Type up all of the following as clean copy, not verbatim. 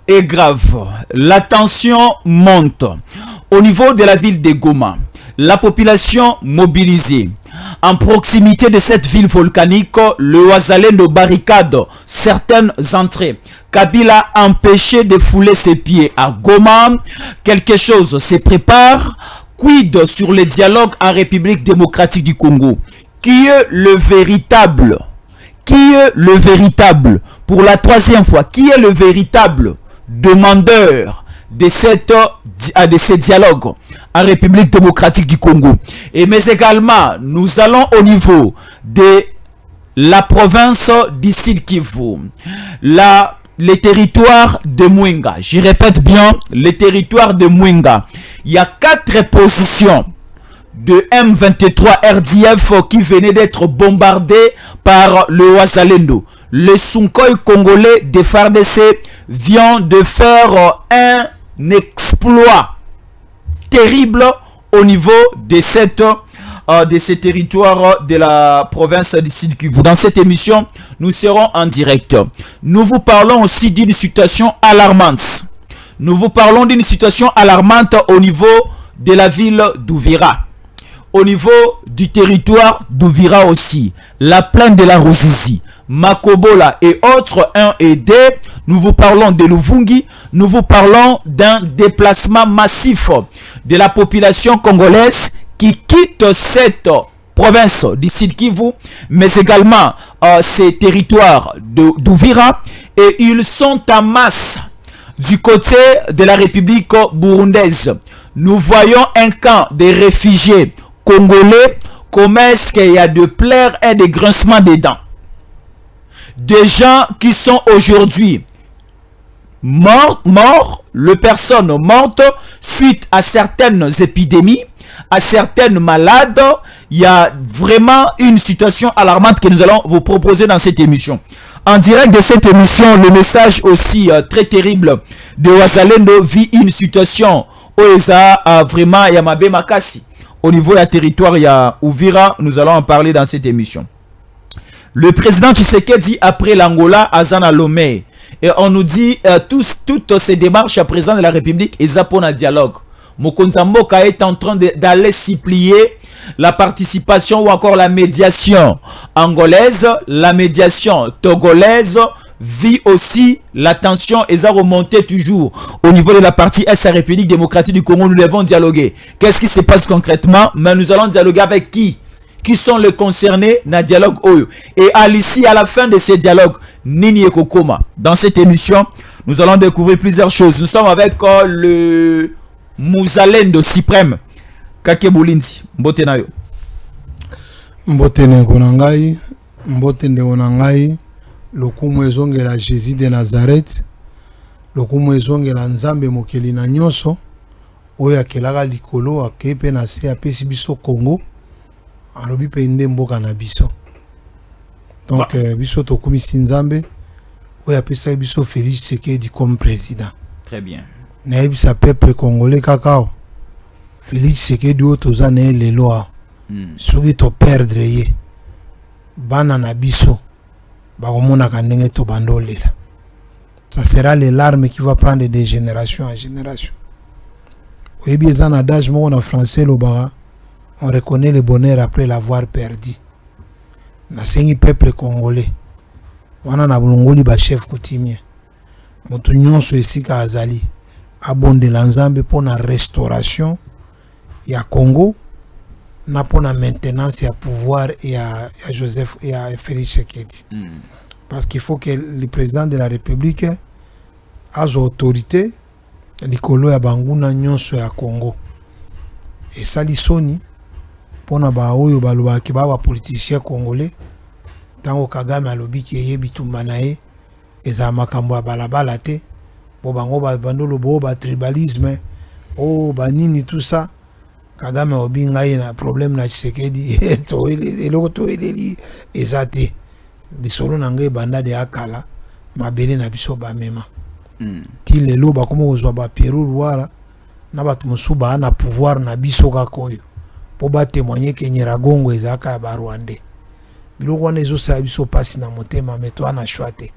est grave. La tension monte. Au niveau de la ville de Goma, la population mobilisée. En proximité de cette ville volcanique, le Wazalendo barricade certaines entrées. Kabila a empêché de fouler ses pieds à Goma. Quelque chose se prépare. Quid sur le dialogue en République démocratique du Congo? Qui est le véritable? Qui est le véritable? Pour la troisième fois, qui est le véritable demandeur de ces dialogues en République démocratique du Congo? Mais également, nous allons au niveau de la province du Sud Kivu, les territoires de Mwenga. Je répète bien, les territoires de Mwenga. Il y a 4 positions de M23 RDF qui venaient d'être bombardées par le Wazalendo. Le Sukhoi congolais de FARDC vient de faire un exploit terrible au niveau de ces territoires de la province du Sud Kivu. Dans cette émission, nous serons en direct. Nous vous parlons aussi d'une situation alarmante. Nous vous parlons d'une situation alarmante au niveau de la ville d'Ouvira. Au niveau du territoire d'Ouvira aussi. La plaine de la Ruzizi, Makobola et autres 1 et 2. Nous vous parlons de Luvungi. Nous vous parlons d'un déplacement massif de la population congolaise qui quitte cette province du Sud Kivu, mais également ces territoires d'Ouvira, et ils sont en masse du côté de la République burundaise. Nous voyons un camp de réfugiés congolais. Comment est-ce qu'il y a de pleurs et de grincements des dents? Des gens qui sont aujourd'hui morts, les personnes mortes suite à certaines épidémies, à certaines malades. Il y a vraiment une situation alarmante que nous allons vous proposer dans cette émission. En direct de cette émission, le message aussi très terrible de Wazalendo vit une situation où il y a vraiment Yamabe Makasi. Au niveau du territoire, il y a Ouvira. Nous allons en parler dans cette émission. Le président Tshisekedi après l'Angola, Azana Lomé. Et on nous dit toutes ces démarches à présent de la République et pour un dialogue. Mokonza Mboka est en train d'aller supplier la participation ou encore la médiation angolaise, la médiation togolaise vit aussi la tension et ça remonté toujours au niveau de la partie Est, la République démocratique du Congo. Nous devons dialoguer. Qu'est-ce qui se passe concrètement? Mais nous allons dialoguer avec qui? Qui sont les concernés dans le dialogue Oyo? Et à l'issue, à la fin de ce dialogue, Nini Ekokoma. Dans cette émission, nous allons découvrir plusieurs choses. Nous sommes avec le Muzalendo suprême Kake Boulinzi. Mbote na yo. Mbote nengo na ngai, mbote ndeko na ngai, lokumu ezongela Jésus de Nazareth, lokumu ezongela Nzambe mokeli na nyonso, oyo akelaka likolo akepe na se apesi biso Congo, alobi pe nde mboka na biso. Donc biso tokumisi Nzambe, oyo apesa biso Félix Tshisekedi comme président. Très bien. Naebisa peuple congolais kakao. Félix Tshisekedi oyo toza na le loi. Soki to perdre ye. Bana na biso bakomona ka ndenge to bandolela. Ça sera les larmes qui va prendre de génération en génération. Oyebi eza na adage moko na français lobara, on reconnaît le bonheur après l'avoir perdu. Nasengi peuple congolais wana na bulongoli ba chef coutumier moto nyonso esika azali abondela Nzambe pona restauration ya Congo na pona maintenance ya pouvoir ya Joseph et ya Félix Tshisekedi. Parce qu'il faut que le président de la République ait autorité likolo ya banguna nyonso ya Congo. Et sali soni pona ba oyo balobaki ba politicien congolais tango Kagame alobi ki yebi tumba ye eza makambo ya balabala te bo bango ba bandolo bo ba tribalisme o banini tout ça. Kagame obi ngai na problème na Tshisekedi to eloko to eleli ezate bisolo na ngai banda de akala mabele na biso ba mema ti lelo ba komo kozwa ba Pierrot Luara na batu musuba na pouvoir na biso kakoyo po ba témoigner que Nyiragongo ezaka ba Rwandais biloko wana ezosala biso pasi na motema me toana choix te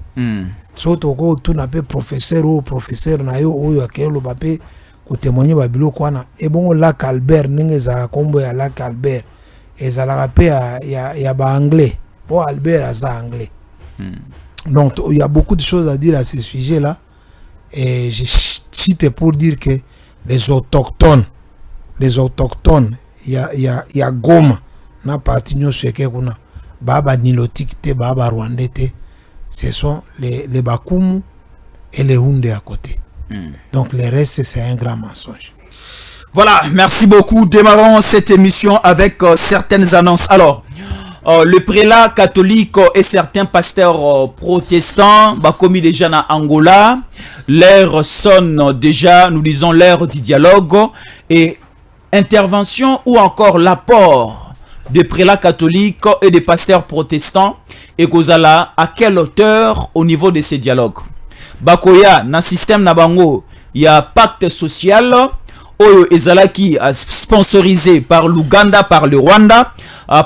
so toko tuna mpe professeur na yo oyo akeyoloba mpe kotémoigne babiloko wana ebongo lac Albert ndenge ezalaka nkombo ya lac Albert ezalaka mpe ya baanglais po Albert aza anglais. Donc il y a beaucoup de choses à dire à ce sujet là et je cite pour dire que les autochtones il y a Goma na parti nyonso eke kuna baba nilotique te baba rwandais te, ce sont les Bakumu et les Hunde à côté. Donc le reste c'est un grand mensonge. Voilà, merci beaucoup. Démarrons cette émission avec certaines annonces. Alors, le prélat catholique et certains pasteurs protestants commis déjà en Angola. L'heure sonne déjà, nous disons l'heure du dialogue et intervention ou encore l'apport des prélats catholiques et des pasteurs protestants et Kozala à quelle hauteur au niveau de ces dialogues. Bakoya, na système na bango, il y a pacte social Oyo ezalaki sponsorisé par l'Ouganda, par le Rwanda,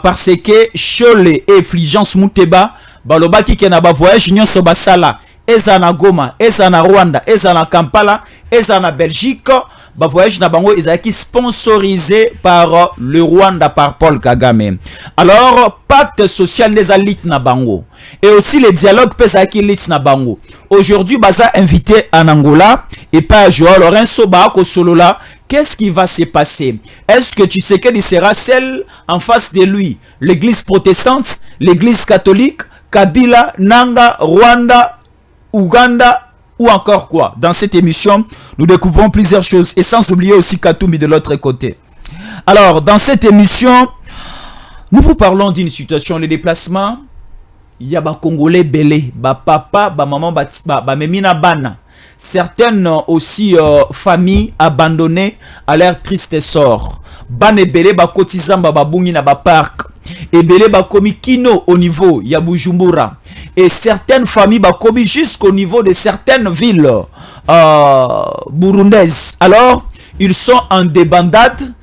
parce que Chole et Fulgence Muteba balobaki ke na ba voyage nyonso basala eza na Goma, eza na Rwanda, eza na Kampala, eza na Belgique, ba voyage na bango ezalaki sponsorisé par le Rwanda, par Paul Kagame. Alors pacte social des lit na bango et aussi les dialogues pesaki lit na bango. Aujourd'hui baza invité en Angola et pas Joao Lorenzo Baako Solola. Qu'est-ce qui va se passer? Est-ce que tu sais qu'il sera celle en face de lui? L'église protestante, l'église catholique, Kabila, Nanga, Rwanda, Ouganda ou encore quoi? Dans cette émission, nous découvrons plusieurs choses et sans oublier aussi Katumbi de l'autre côté. Alors, dans cette émission, nous vous parlons d'une situation, le déplacement. Il y a des Congolais belé, ba papa, ba maman, ba memina bana. Certaines aussi familles abandonnées à leur triste sort. Bane belé ba kotizamba ba bungi na ba parc. Et belé ba komi kino au niveau ya Bujumbura. Et certaines familles ba komi jusqu'au niveau de certaines villes burundaises. Alors, ils sont en débandade.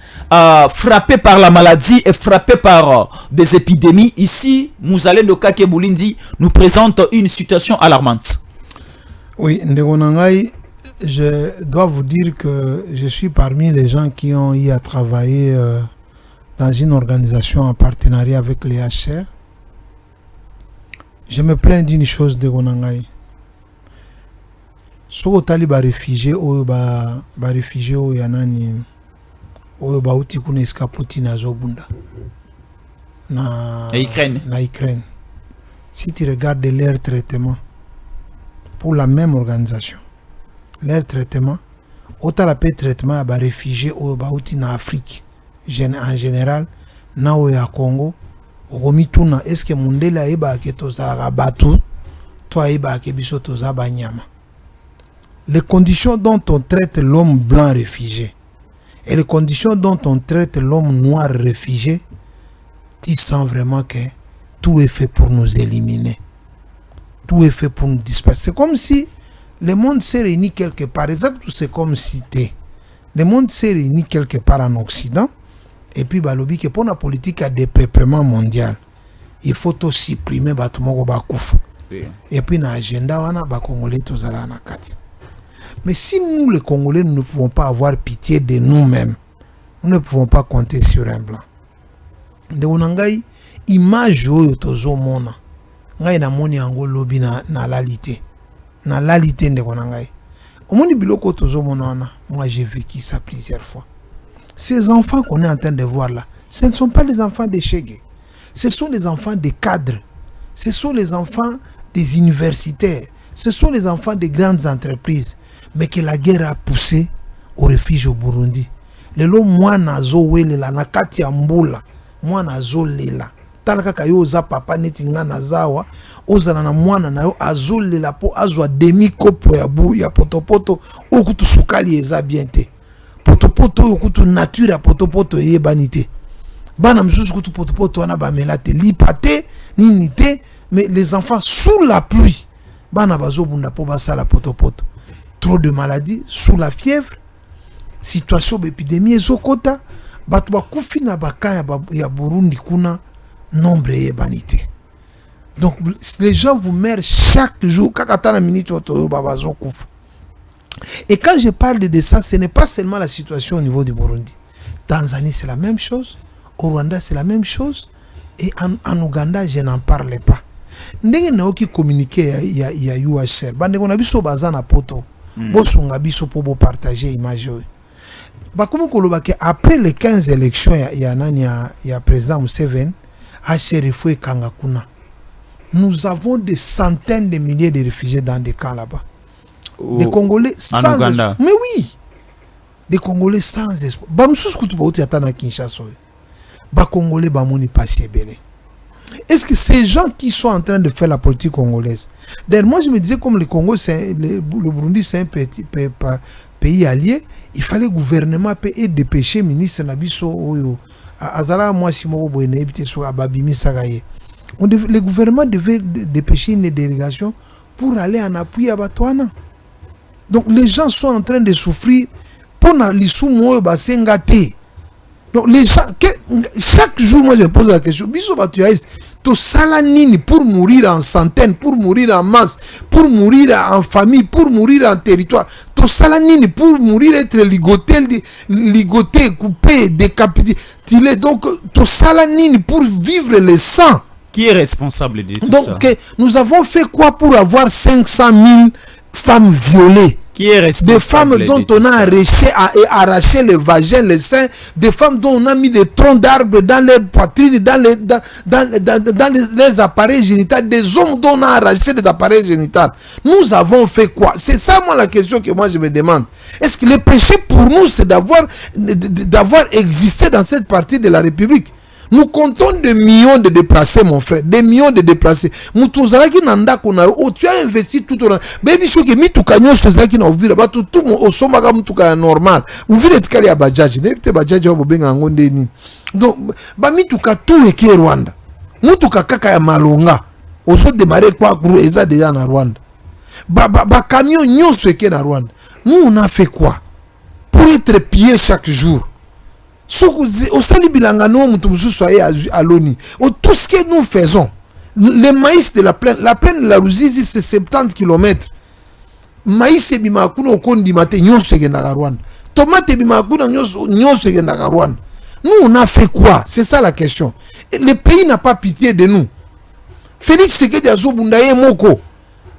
Frappés par la maladie et frappés par des épidémies. Ici, Mouzalé de Kakebulindi nous présente une situation alarmante. Oui, Ndegonangai, je dois vous dire que je suis parmi les gens qui ont eu à travailler dans une organisation en partenariat avec les HR. Je me plains d'une chose, Ndegonangai. Soko tali ba réfugié ou ba réfugié ou yanani oyo bauti kuna escapoti na zobunda na Ukraine. Si tu regardes leur traitement pour la même organisation, leur traitement autant la paix traitement ba réfugiés oyo bauti na Afrique en général na oyo ya Congo okomituna est-ce que mundela eba ke tozala bato to eba ke biso toza banyama. Les conditions dont on traite l'homme blanc réfugié et les conditions dont on traite l'homme noir réfugié, tu sens vraiment que tout est fait pour nous éliminer. Tout est fait pour nous disperser. C'est comme si le monde s'est réuni quelque part. Exactement, c'est comme si le monde s'est réuni quelque part en Occident. Et puis, balobi que pour la politique à dépeuplement mondial, il faut tout supprimer batumo bakufu. Et puis, dans l'agenda, on a ba Congolais tous à la nakati. Mais si nous, les Congolais, nous ne pouvons pas avoir pitié de nous-mêmes, nous ne pouvons pas compter sur un blanc. De onangai image oyo tozo mona ngai na moni yango lobi na lalité de onangai omoni biloko tozo mona na moi j'ai vécu ça plusieurs fois. Ces enfants qu'on est en train de voir là, ce ne sont pas les enfants des Chegué, ce sont les enfants des cadres, ce sont les enfants des universitaires, ce sont les enfants des grandes entreprises, mais que la guerre a poussé au refuge au Burundi. Lelo mwana zo welela na kati ya mbula mwana zo lela talaka kayo za papa neti ngana zawa ozana na mwana na yo azolela po azwa demi kopo ya bu ya potopoto okutu sukali eza bien te potopoto okutu nature ya potopoto yebanite bana msusu kutu potopoto wana bamela te lipate nini te. Mais les enfants sous la pluie bana bazo bunda po basala potopoto. Trop de maladies, sous la fièvre, situation d'épidémie bato bakufi na baka ya Burundi kuna nombre yebanite. Donc les gens vous meurent chaque jour. Et quand je parle de ça, ce n'est pas seulement la situation au niveau du Burundi. Tanzanie, c'est la même chose. Au Rwanda, c'est la même chose. Et en Ouganda, je n'en parle pas. Ndenge na oki communiquer ya UHCR. Bande on a biso bazana poto. Bosunga biso pour partager image. Ba comme koloba ke après les 15 élections ya président Museveni, HCR foi kanga kuna. Nous avons des centaines de milliers de réfugiés dans des camps là-bas. Des Congolais sans espoir. Mais oui. Des Congolais sans espoir. Bamsous kutu ba oti atana Kinshasa. Ba Congolais ba moni passer belé. Est-ce que ces gens qui sont en train de faire la politique congolaise, d'ailleurs moi je me disais comme le Congo, le Burundi c'est un pays allié, il fallait le gouvernement et dépêcher ministre Nabiso Oyo Azara moi si moi le gouvernement devait dépêcher une délégation pour aller en appui à Batouana. Donc les gens sont en train de souffrir pour l'issue moi basengate. Donc les gens, chaque jour moi je me pose la question, biso batuaïs, to salanini pour mourir en centaines, pour mourir en masse, pour mourir en famille, pour mourir en territoire, to salanini pour mourir être ligoté, coupé, décapité, donc to salanini pour vivre le sang. Qui est responsable de tout donc, ça? Donc nous avons fait quoi pour avoir 500 000 femmes violées? Qui est responsable des femmes dont on a arraché les vagins, les seins, des femmes dont on a mis des troncs d'arbres dans les poitrines, dans les appareils génitaux, des hommes dont on a arraché les appareils génitaux. Nous avons fait quoi? C'est ça moi la question que moi je me demande. Est-ce que le péché pour nous c'est d'avoir existé dans cette partie de la République? Nous comptons des millions de déplacés, mon frère. Des millions de déplacés. Tu as investi tout au long. Baby, ce qui est tout canyon, c'est ça qui n'a ouvert. Tout au sommet, tout est normal. Ouvrir les ticali à Badjadji. N'évitez Badjadji, on va bien en gondeni. Donc, bami tout cas tout est qui est Rwanda. Nous tout cas kaka ya malonga. Au saut démarrer quoi pour eza déjà na Rwanda. Ba camion nyon ce qui est na Rwanda. Nous on a fait quoi pour être pillé chaque jour? Tout ce que nous faisons, le maïs de la plaine de la Ruzizi c'est 70 km. Maïs et bimakuna au kondi maté nyon segenda Rwanda. Tomate bimakuna nyon segenda Rwanda. Nous on a fait quoi? C'est ça la question. Et le pays n'a pas pitié de nous. Félix Tshisekedi azobundaye moko.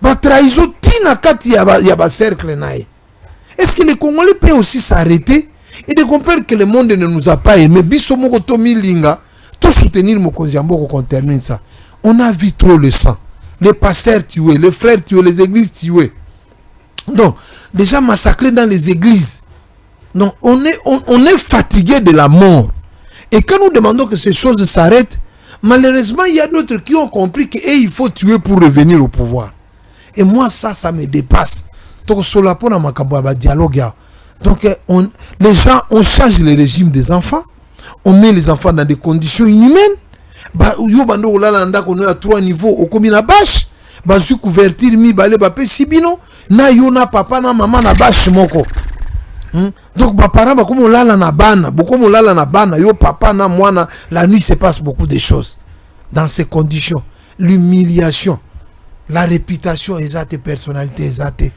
Ba trahison tina kati ya ba cercle nae. Est-ce que les Congolais peuvent aussi s'arrêter et de comprendre que le monde ne nous a pas aimé? Biso moko to milinga, to soutenir Mokonzi Mboko qu'on termine ça. On a vu trop le sang. Les pasteurs tués, les frères tués, les églises tuées. Donc, déjà massacrés dans les églises. Donc, on est fatigué de la mort. Et quand nous demandons que ces choses s'arrêtent, malheureusement, il y a d'autres qui ont compris qu'il faut tuer pour revenir au pouvoir. Et moi, ça me dépasse. Donc, sur la peau, on a dialogue. Donc, les gens, on change le régime des enfants, on met les enfants dans des conditions inhumaines. On a 3 niveaux au combien bâche, basu couverture mi balé bapé sibino, na yo na papa na maman na bâche moko. Donc, parents, comme on l'a na bana, beaucoup on l'a na bana, yo papa na moi la nuit se passe beaucoup de choses. Dans ces conditions, l'humiliation, la réputation exacte, personnalité exacte.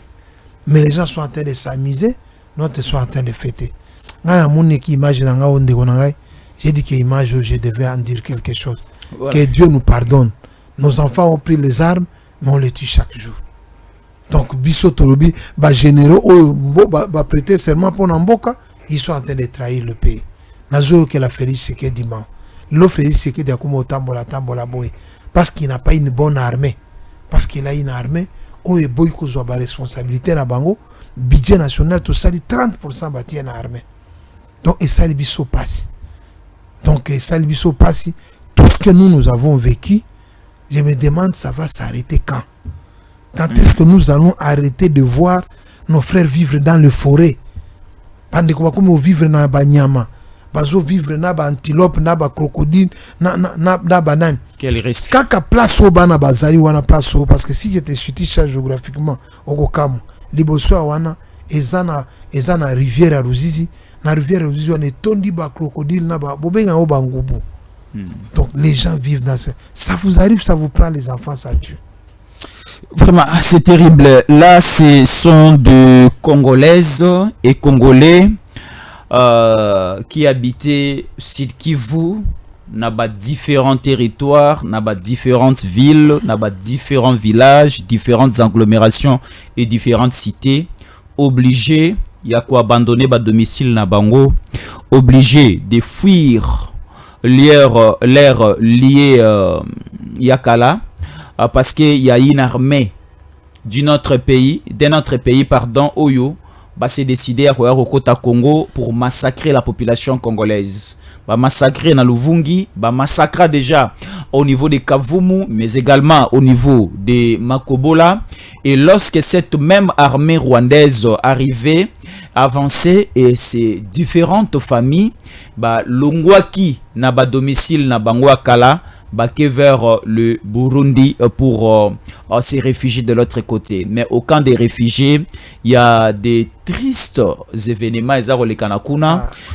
Mais les gens sont en train de s'amuser. Notre sont en train de fêter. J'ai dit que image, je devais en dire quelque chose. Voilà. Que Dieu nous pardonne. Nos enfants ont pris les armes, mais on les tue chaque jour. Donc, Bisso Tolobi, généraux, prêter serment pour Namboka, ils sont en train de trahir le pays. Nazo que la Félix Tshisekedi diman. Lo Félix Tshisekedi a comme tambola boy. Parce qu'il n'a pas une bonne armée. Parce qu'il a une armée, il boy a la responsabilité na bango. Budget national, tout ça, 30% bâti en armée. Donc, et ça, le biso passe. Donc, et ça, le biso passe. Tout ce que nous avons vécu, je me demande, ça va s'arrêter quand? Quand est-ce que nous allons arrêter de voir nos frères vivre dans les forêts? Pendant que nous vivre dans les nyama, nous vivre dans les antilopes, dans les crocodiles, dans les bananes. Quel risque? Quand place au bana bazari ou place au, parce que si j'étais situé géographiquement au Kokamo, liboso wana ezana rivière à Ruzizi, na rivière à Ruzizi on est tondi ba crocodile na ba bobenga o bangubu. Donc les gens vivent dans ça. Ça vous arrive, ça vous prend les enfants, ça tue. Vraiment, c'est terrible. Là, ce sont de Congolaises et Congolais qui habitaient Sud Kivu, dans différents territoires, dans différentes villes, dans différents villages, différentes agglomérations et différentes cités, obligés, il y a quoi abandonner ba domicile na bango, obligés de fuir l'air lié Yakala, parce qu'il y a une armée d'un autre pays, pardon, Oyo, s'est décidé à au Kota Congo pour massacrer la population congolaise. Massacrer dans Luvungi, massacrer déjà au niveau de Kavumu, mais également au niveau de Makobola. Et lorsque cette même armée rwandaise arrivait, avançait, et ces différentes familles, Longwaki na domicile na Bangwakala, vers le Burundi pour se réfugier de l'autre côté. Mais au camp des réfugiés, il y a des tristes événements. Il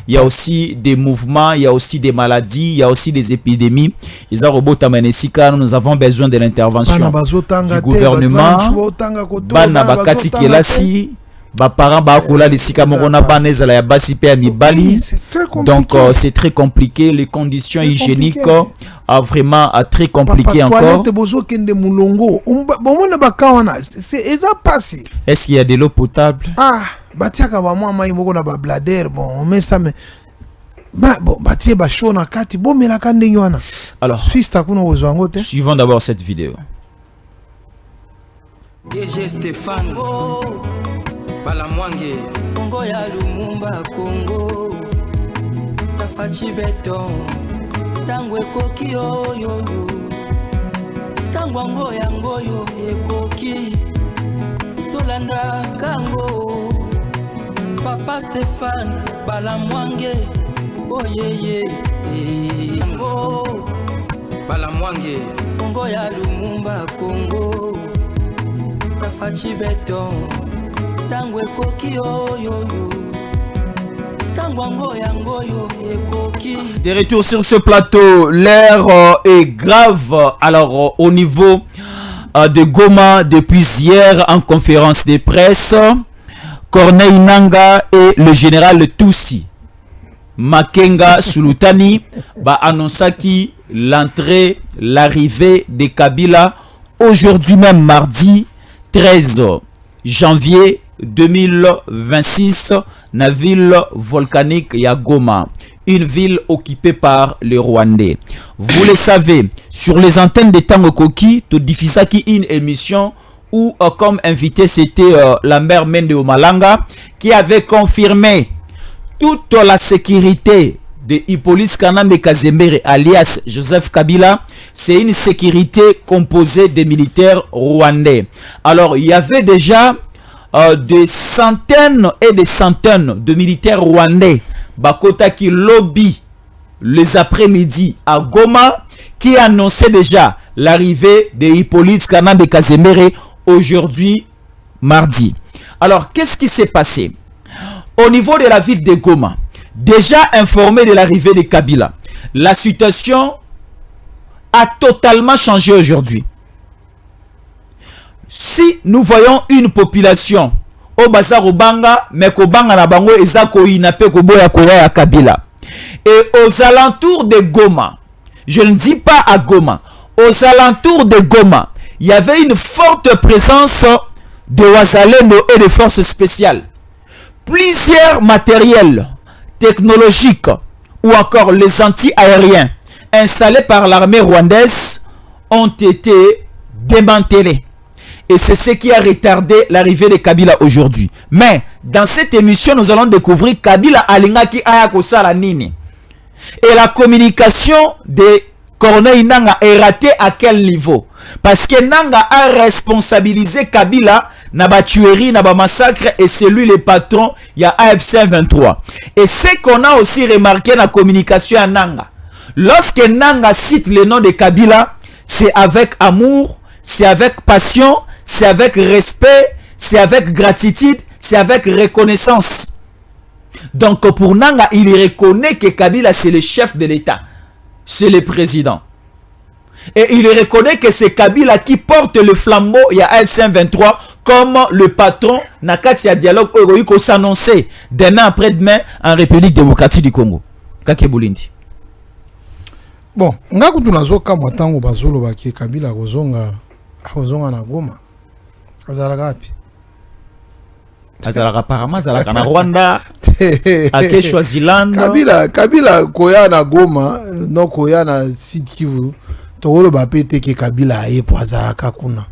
y a aussi des mouvements, il y a aussi des maladies, il y a aussi des épidémies. Nous avons besoin de l'intervention du gouvernement. Donc c'est très compliqué, les conditions hygiéniques vraiment très compliquées encore. Est-ce qu'il y a de l'eau potable? Alors, suivons d'abord cette vidéo. DG Stéphane Balamwange Congo ya Lumumba Congo Nafachi beton Tangwe koki yo Tangwango yango yo ekoki Tolanda kango Papa Stéphane Balamwange Oh ye Balamwange Congo ya Lumumba Congo Nafachi beton Tangwe koki yo Tangwango yango yo ekoki. De retour sur ce plateau, l'air est grave. Alors au niveau de Goma, depuis hier en conférence de presse, Corneille Nangaa et le général Tutsi Makenga Sulutani annoncé l'arrivée de Kabila aujourd'hui même mardi 13 janvier 2026 dans la ville volcanique ya Goma, une ville occupée par les Rwandais. Vous le savez, sur les antennes de Tango Koki, tu diffusais une émission où comme invité c'était Lambert Mende Omalanga qui avait confirmé toute la sécurité de Hippolyte Kanambe Kazemere alias Joseph Kabila. C'est une sécurité composée de militaires rwandais. Alors il y avait déjà des centaines et des centaines de militaires rwandais Bakota qui lobby les après-midi à Goma, qui annonçait déjà l'arrivée de Hippolyte Kanambe Kazemere aujourd'hui mardi. Alors qu'est-ce qui s'est passé au niveau de la ville de Goma? Déjà informé de l'arrivée de Kabila, la situation a totalement changé aujourd'hui. Si nous voyons une population au bazar Obanga, mais Kobanga na bango ezako inape koboya koya ya Kabila, et aux alentours de Goma, je ne dis pas à Goma, aux alentours de Goma, il y avait une forte présence de Wazalendo et de forces spéciales. Plusieurs matériels technologiques ou encore les anti-aériens installés par l'armée rwandaise ont été démantelés. Et c'est ce qui a retardé l'arrivée de Kabila aujourd'hui. Mais dans cette émission, nous allons découvrir Kabila alingaki ayakosala nini. Et la communication de Corneille Nangaa est ratée à quel niveau? Parce que Nangaa a responsabilisé Kabila na ba tuerie, na ba massacre, et c'est lui le patron, il y a AFC 23. Et ce qu'on a aussi remarqué dans la communication à Nangaa, lorsque Nangaa cite le nom de Kabila, c'est avec amour, c'est avec passion, c'est avec respect, c'est avec gratitude, c'est avec reconnaissance. Donc pour Nangaa, il reconnaît que Kabila c'est le chef de l'État. c'est le président. Et il reconnaît que c'est Kabila qui porte le flambeau, il y a AFC-M23 comme le patron. Nakati ya dialogue Euroïko s'annoncer demain après-demain en République démocratique du Congo. Kake Bolindi. Bon, ngaku tunazoka matango bazolo baki Kabila kozonga na Goma. Azalaka wapi? Azalaka apparemment azalaka na Rwanda. Ake Swaziland. Kabila koya na Goma, no koya na Sud Kivu. Tokolo bapete ke Kabila aye po azalaka kuna.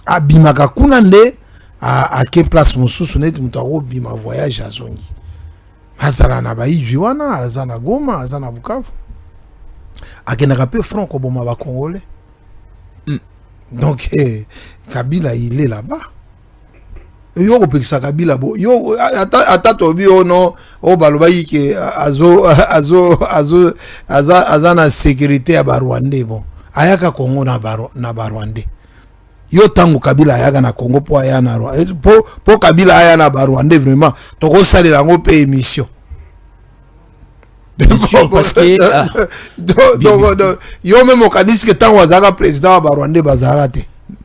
Abimaka kuna nde a ke place mosusu neti mutu akobima voyage azongi. Azala na baijwi wana, aza na Goma, aza na Bukavu. Akenaka pe front koboma ba Congolais. Donc Kabila il est là-bas. Yo kopekisa Kabila bo yo ata tobi ono o balobayi ke aza na sécurité ya ba Rwandais bon. Ayaka Congo na ba Rwandais. Yo tango Kabila ayaka na Congo po aya na po Kabila aya na ba Rwandais vraiment toko salela ngo pe émission. Parce que yo même okadisi que tango azaka président ba Rwandais bazala te.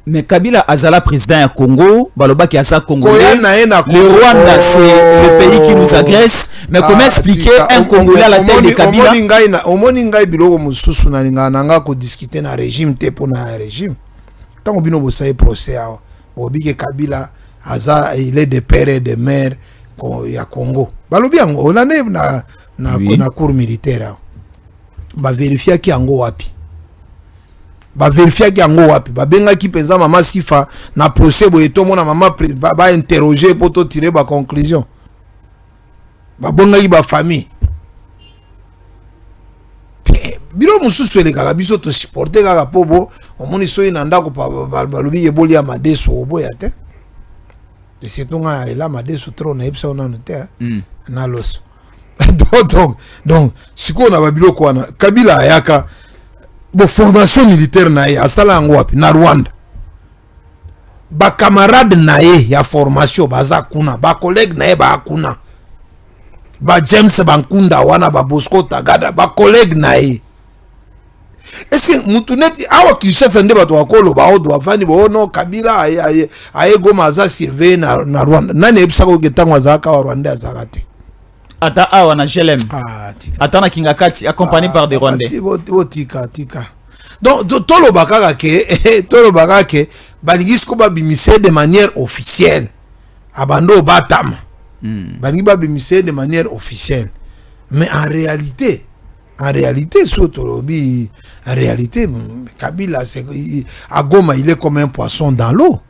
Mais Kabila azala président ya Congo, balobaki asa Congolais. Le Rwanda c'est le pays qui nous agresse. Mais comment expliquer un Congolais à la tête de Kabila? Omoni ngai biloko mususu na linga nanga ko discuter na régime te pona régime. Tango bino bosaye procès awa. Obike Kabila aza il est de père et de mère ya Congo. Balobi yango olane na cour militaire. Ba vérifier ki yango wapi. Ba vérifier ki yango wapi. Ba benga ki penza mama Sifa na procès boye to mona mama ba interroger pour to tirer ba conclusion. Ba bonga ki ba famille. Biro mususu ele kaka biso to supporter kaka pobo omoni soyi na ndako balobi eboli ya madeso oboya te. Et c'est tout nga la madeso trop na epsa ona no te na loso. Donc siko na babilo ko na Kabila ayaka bo formation militaire na ye asala ngo wapi na Rwanda. Ba camarade na ye ya formation baza kuna, ba collègue na ye ba kuna. Ba James Bankunda wana ba Bosco Tagada ba collègue na ye. Est-ce que mutuneti awa Kinshasa nde bato wakolo ba odo afani bo no Kabila aye Goma aza surveiller na Rwanda. Nani ebisa ko ketango azaka wa Rwanda azakate. Ata awa na Jelem. Ata na Kingakati accompagné par des Rwandais. Tika. Donc tolo bakaka ke balingi ko babimise de manière officielle. Abando batama. Balingi babimise de manière officielle. Mais en réalité Sotolobi, en réalité Kabila à Goma il est comme un poisson dans l'eau.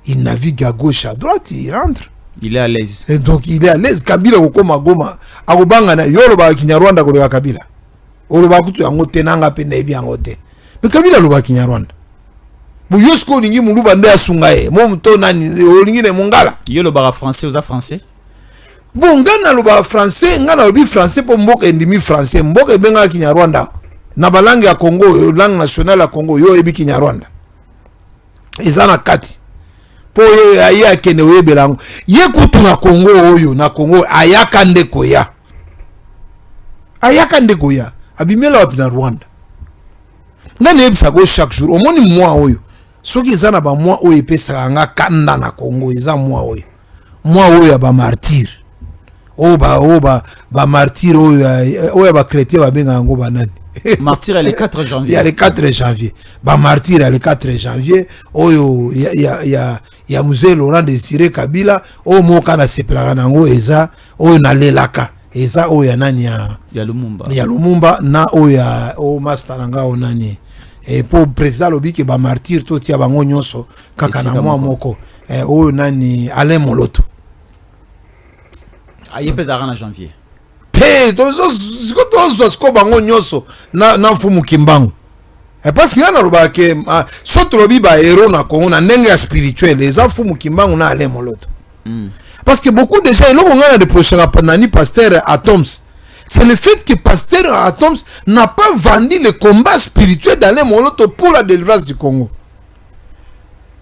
Il navigue à gauche à droite, il rentre. Il est à l'aise. Et donc il est à l'aise. Kabila okoma Goma akobanga na yolo ba Kinyarwanda ko Kabila. Oloba kutu yango tenanga pe na ebi yango te. Mais Kabila loba Kinyarwanda. Bu yosko lingi muluba nde asungaye. Mo mto nani olingi ne mongala. Yolo ba français oza français. Bon ngana loba français ngana lobi français po mboka endimi français mboka benga Kinyarwanda. Na balangi ya Congo, langue nationale ya Congo yo ebi Kinyarwanda. Ezana kati. Po ye aya kene webelango ye kutu na Congo oyo na Congo ayaka ndeko ya abimela wapi na Rwanda ngane ebisa ko chaque jour omoni moi oyo soki ezana ba moi oyo epesa nga kanda na Congo eza moi oyo ba martyr ba martyr oyo ba chrétien ba benga ngo banani martyr le 4 janvier. Il y a le 4 janvier. Ba martyr le 4 janvier. Oyo ya musée Laurent Désiré Kabila. O moka na sepelaka nango eza. Oyo na lelaka. Eza oyo ya nani ya Lumumba. Ya Lumumba na oyo ya o master nanga o nani. Et pour président lobiki ba martyr to tia bango nyonso kaka na mwa moko. Oyo nani Alain Moloto. Ayepe dara janvier. Tozo bango nyoso na mfumu Kimbangu. Parce que yana loba ke sotolobi ba héros na Congo na ndenge spirituel les mfumu Kimbangu na Alain Moloto. Parce que beaucoup de gens ils ont de reprocher à Panani pasteur Atoms. C'est le fait que pasteur Atoms n'a pas vendu le combat spirituel d'Alain Moloto pour la délivrance du Congo.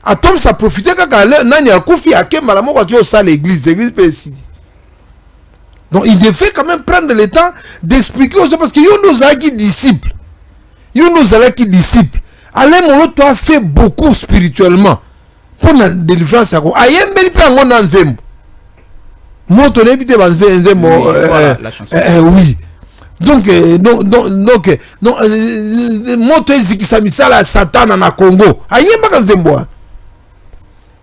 Atoms a profité kaka nani akufi akemba moko ki osa l'église ici. Donc il devait quand même prendre le temps d'expliquer aux gens parce que y a nos disciples. Yo nous allons qui disciple. Alain Molo toi fait beaucoup spirituellement pour la délivrance à quoi. Ayem beli pe ango na nzembo. Moto nebite ba nzembo oui. Donc moto ezikisa misala Satan na Congo. Ayem ba nzembo.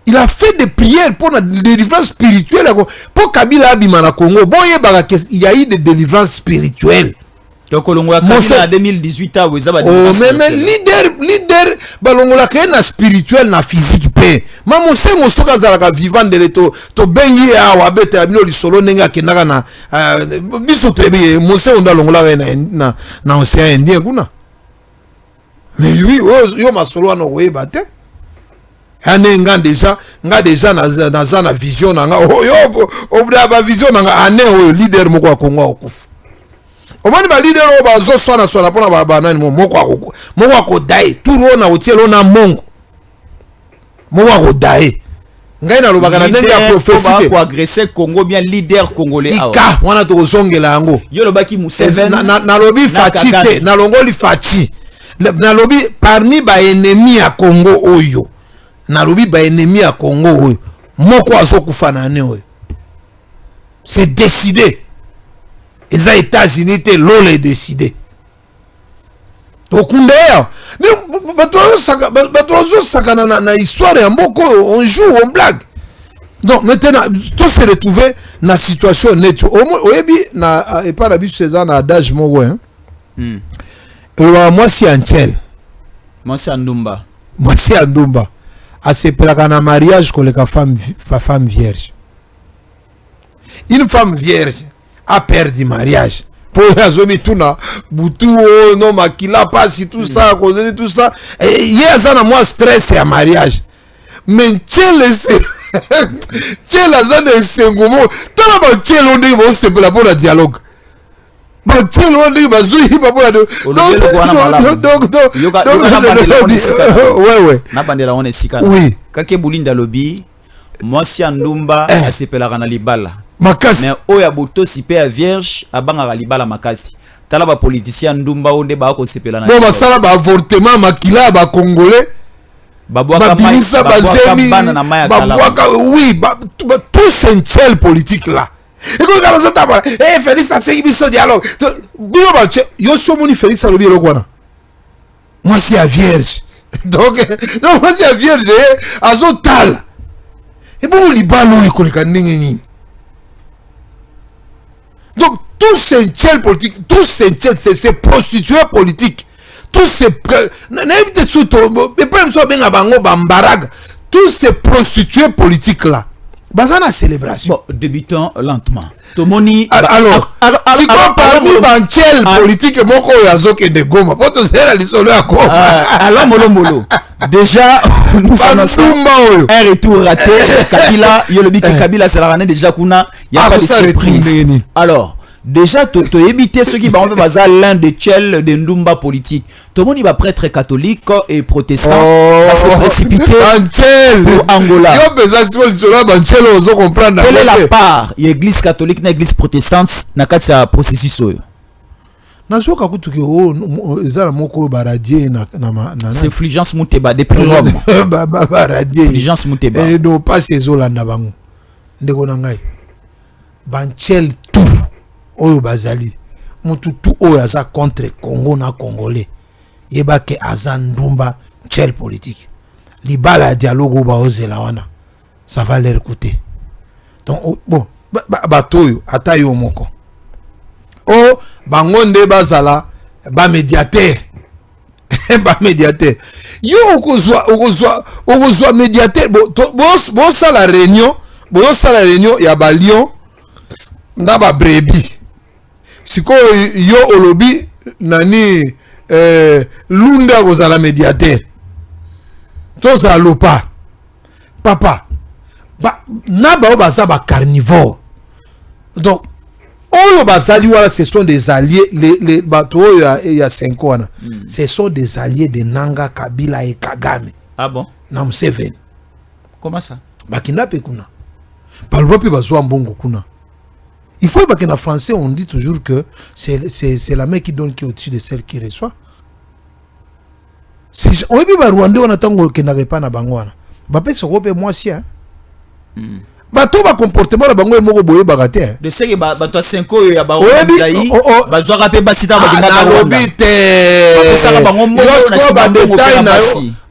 Il a fait des prières pour la délivrance spirituelle pour Kabila abima na Congo. Bon il y a eu des délivrances spirituelles. Donc Longola en 2018 a mais leader balongola ke na spirituel na physique pe. Ma mosengo soka zalaka vivant de leto to bengi awa beta bino lisolo nenga kenaka na biso tebi mosengo ndalongola na océan Indien kuna. Mais lui yo masolo na oyeba te. Ane nga déjà na vision na nga yo obra ba vision na nga ane o leader moko Kongo okufa. Omani ba leader o bazo swana pona ba banani moko akodai turo na otielo na mongo moko akodai ngai na lobaka na ndenge ya prophétie ko agresser Congo bien leader congolais awa ika wana to kozongela yango yo lobaki Museveni na lobi fachi te na longoli fachi na lobi parmi ba ennemi ya Congo oyo na lobi ba ennemi ya Congo oyo moko azokufa na ne oyo c'est décidé. Et les États-Unis étaient l'eau les décidé. Donc on histoire on joue, on blague. Donc maintenant, tout se retrouvé dans la situation nette. Et par la César na adage moi si Anchel. Moi si Andumba. Moi si Andumba. A se plaka na mariage avec la femme vierge. Une femme vierge a perdu mariage pour azomi tuna butu no makila pasi tout ça cause tout ça et hier ça na moi stress ya mariage mais tchel la zone sengomo tala ba tchel on dit bon c'est pour la dialogue ba tchel on dit ba zui ba pour ouais na bandela on esika oui kake bulinda lobi moi si Andumba a sepelaka na libala makasi mais oya boto sipe ya vierge abanga libala makasi tala ba politicien Ndumba onde ba ko sepela na bon basala ba avortement makila ba congolais babwaka bana na maya kala babwaka oui tout c'est politique là et quand ça ça taba Félix a ségi biso dialogue bio ba yo so moni Félix a lobi lokwana moi c'est la vierge donc moi c'est la vierge azotal et bon libano ekoleka ndenge nini. Donc, tout c'est politique, tout c'est prostitué politique. Tout c'est tous ces prostituées politiques là. Bazana célébration. Bon, débutons lentement. Tomoni. Alors, si on parmi banchel politique, moko yazoke de goma. Poto zera lisolo ya goma. Alors molo. Déjà, nous annonçons un retour raté. Kabila, yolobi que Kabila c'est la déjà kuna. Il y a pas de surprise. Alors. Déjà, tu éviter ceux qui vont faire l'un des tchels de Ndumba politique. Tout le monde va prêtre catholique et protestant va se précipiter pour Angola. Quelle est la part de l'église catholique et l'église protestante dans ce processus? C'est Fulgence Mouteba depuis Rome. Fulgence Mouteba. Et non pas ces Olanda bango. Ndeko nangai. Banchel tout. Oyo bazali mutu tu oyo aza contre Congo na Congolais yeba ke aza Ndumba tchel politique libala dialogue ba ozela wana ça va leur coûter donc bon batoyo ata yo moko o bangonde bazala ba médiateur yo okozwa médiateur bo sala réunion ya ba lion na ba brebis siko yo olobi nani lunda kozala médiateur toza lopa papa na ba baza ba carnivore donc oyo bazali wala ce sont des alliés les bato ya 5 wana ce sont des alliés de Nanga Kabila et Kagame. Ah bon? Na Museveni. Comment ça? Bakina pe kuna balbo pe bazwa mbongo kuna. Il faut que en français on dit toujours que c'est la main qui donne qui est au-dessus de celle qui reçoit. si on bi ba Rwanda on attend que na pas na bangwana ba pe so pe moi si ba to ba comportement la bango moko boye bagate de ce que ba to 5 oyo ya ba Zaï ba zwa pe ba sita ba dinga ba lobite ba bango moko ba détail na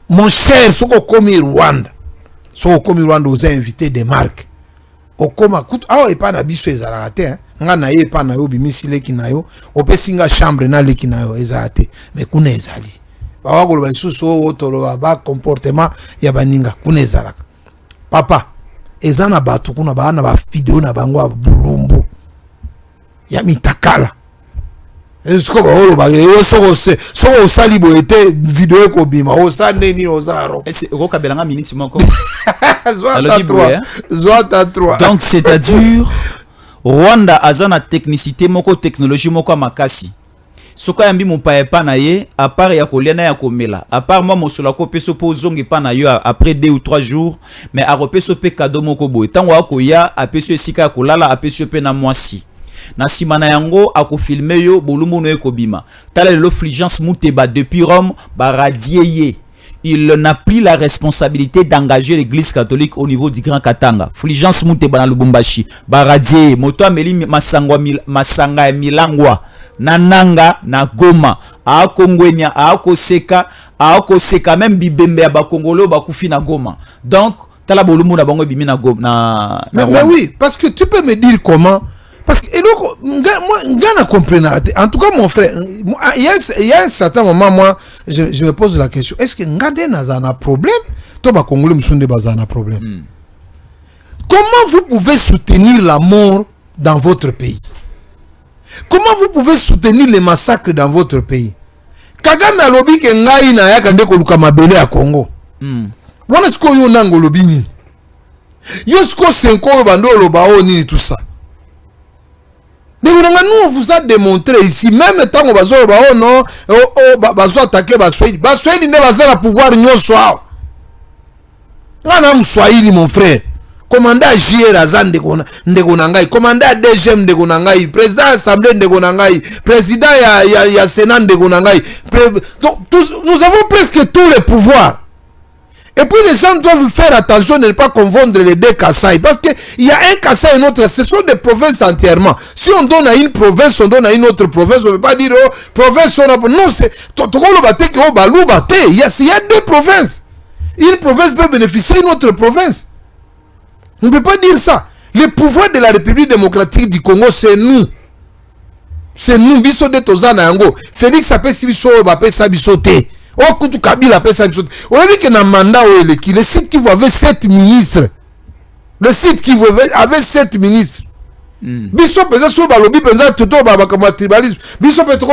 mon cher soko komi Rwanda aux invités des marques okoma kutu awa epa na biso ezalaka te nga na ye epa na yo bimisi leki na yo opesi nga chambre na leki na yo ezala te mais kuna ezali bawakoloba lisusu oyo toloba ba comportement ya baninga kuna ezalaka papa eza na bato kuna baa na bavideo na bango ya bulumbu ya mitakala esko baoloba soko osali boye te video ekobima osa neni ozaro okokabelanga miniti moko. Donc c'est-à-dire Rwanda azana technicité moko technologie moko makasi. Soko yambi mopaye pa na ye à part ya kolena ya komela à part moi mosola ko peso po zongi pa na yo après 2 ou 3 jours mais a repeso pe cadeau moko boy tango akoya apeso esika kolala apeso pe na mwasi na simana yango akofilme yo bolumu no ekobima tala le Fulgence Muteba depuis Rome ba radier. Il n'a plus la responsabilité d'engager l'église catholique au niveau du Grand Katanga. Fulgence Muteba na Lubumbashi. Baradie, moto ameli masanga milangwa. Nananga na Goma. Akongwenya, akoseka même bibembe ya bakongolo bakufi na Goma. Donc, tala bolumu na bango bimi na Goma. Mais oui, parce que tu peux me dire comment. Parce que moi, je comprends. En tout cas, mon frère, il y a un certain moment, moi, je me pose la question. Est-ce que Ngade n'a un problème? Toi, bah, Congolais, m'sonde n'a un problème. Comment vous pouvez soutenir la mort dans votre pays? Comment vous pouvez soutenir les massacres dans votre pays? Kagame a lobby que Ngai na ya kande ko luka mabele à Congo. Wana sko yo nango lobby ni. Yo sko senko bando loba oni tout ça. Mais nous vous a démontré ici, même tant qu'on va attaquer Baswahili ne va pas pouvoir nous soir. Swahili mon frère. Commandant JR Azan de Gonangai, commandant DGM de Gonangai, président de l'Assemblée de Gonangai, président ya Sénat de Gonangai. Donc nous avons presque tous les pouvoirs. Et puis les gens doivent faire attention de ne pas confondre les deux Kassai. Parce qu'il y a un Kassai et un autre. Ce sont des provinces entièrement. Si on donne à une province, on donne à une autre province. On ne peut pas dire, oh, province, on a... Non, c'est... Il y a deux provinces. Une province peut bénéficier d'une autre province. On ne peut pas dire ça. Le pouvoir de la République démocratique du Congo, c'est nous. C'est nous. Biso de Tozana Yango. Félix appelle Sibiso, appelle Sabisote. Oh, Koutou Kabila appelle ça. On a vu que dans le mandat, le site qui avait 7 ministres. Le site qui avait 7 ministres. Biso pesa so balobi pesa toto baba comme tribalisme. Biso peut to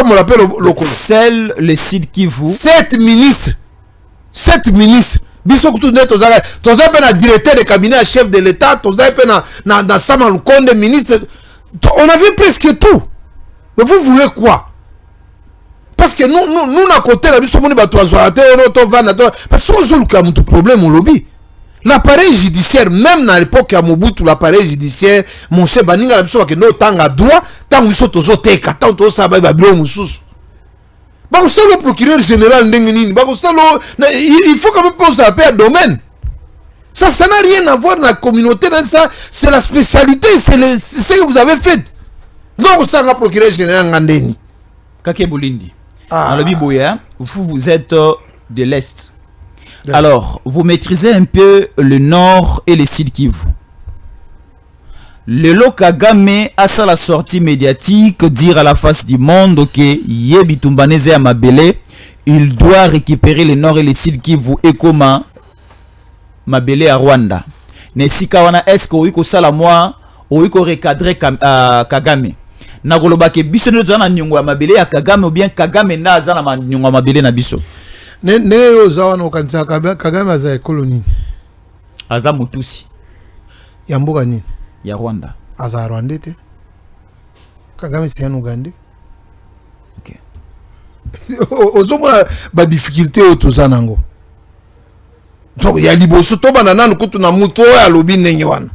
me rappelle le seul le site qui vous 7 ministres. 7 ministres. Biso kutu net toza pe na directeur de cabinet chef de l'état, toza pe na Sama Lukonde ministre. On avait presque tout. Mais vous voulez quoi? Parce que nous na côté la biso moni ba toza to vana to parce que zo luka mutu problème au lobby. L'appareil judiciaire, même dans l'époque à Mobutu, l'appareil judiciaire, mon cher Baninga, la biso que no tanga droit, tant biso tozo teka, tant to sa ba bilo mususu. Ba ko le procureur général ndengini, ba ko il faut quand même poser la paix à domaine. Ça n'a rien à voir dans la communauté, ça c'est la spécialité, c'est ce que vous avez fait. Donc ça le procureur général ngandeni. Kake Bolindi. Alobi Boya, vous êtes de l'Est. Alors, vous maîtrisez un peu le nord et le sud Kivu. Le Kagame a sa la sortie médiatique dire à la face du monde que Yebi Tumbaneze Amabele, il doit récupérer le nord et le sud Kivu et comment Mabele à Rwanda. Nesika wana est-ce que oiko sala moi oiko recadrer Kagame. Nagoloba ke biso ne tozana nyongo ya Mabele ya Kagame ou bien Kagame na azana nyongo ya Mabele na biso. Ne ozawa no kanisa Kagame aza koloni aza mutusi ya mboka nini ya Rwanda aza Rwanda te Kagame c'est un Ougandais. OK. Ozoma ba difficulté otozana ngo donc ya liboso to banana nkutu na muto ya lobi ndenge wana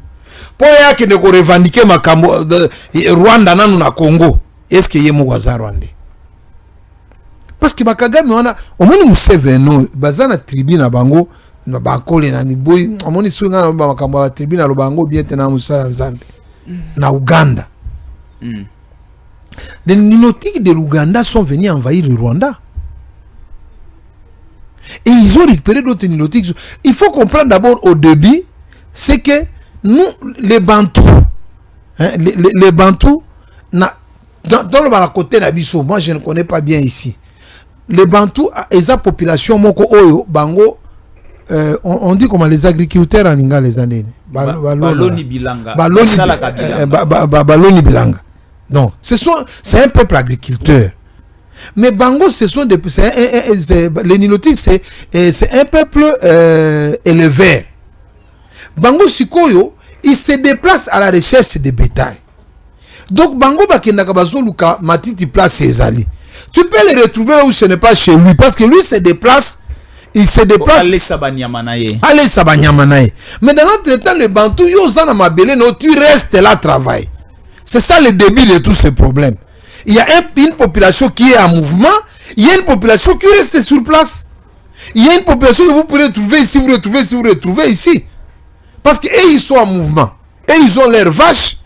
po yake ne ko revendiquer makambo Rwanda nanu na Congo est-ce que yemo waza Rwanda parce que bakagame wana omoni Museveni bazana tribu na bango na bakole na niboy omoni sunga na makambo ya tribu na lobango bien tena musala nzambe na Uganda. Les Nilotiques de l'Ouganda sont venus envahir le Rwanda. Et ils ont récupéré d'autres Nilotiques. Il faut comprendre d'abord au début, c'est que nous, les Bantous, hein, les Bantous, dans le côté d'Abisso, moi je ne connais pas bien ici. Les Bantous, ils ont population, moko oyo, bango, on dit comment les agriculteurs en Inga les années. Baloni Bilanga. Baloni Bilanga. Donc, c'est un peuple agriculteur. Mais Bango, les Nilotiques, c'est un peuple éleveur. Bango Sikoyo, il se déplace à la recherche de bétail. Donc, Bango Bakendaka Bazoluka, Matiti place ses alliés. Tu peux les retrouver où ce n'est pas chez lui, parce que lui se déplace. Il se déplace. Allez Sabanyamanaye. Mais dans notre temps, les Bantous, tu restes là, travail. C'est ça le début de tous ces problèmes. Il y a une population qui est en mouvement, il y a une population qui reste sur place. Il y a une population que vous pouvez trouver ici, vous retrouvez ici. Parce qu'eux, ils sont en mouvement. Et ils ont leurs vaches.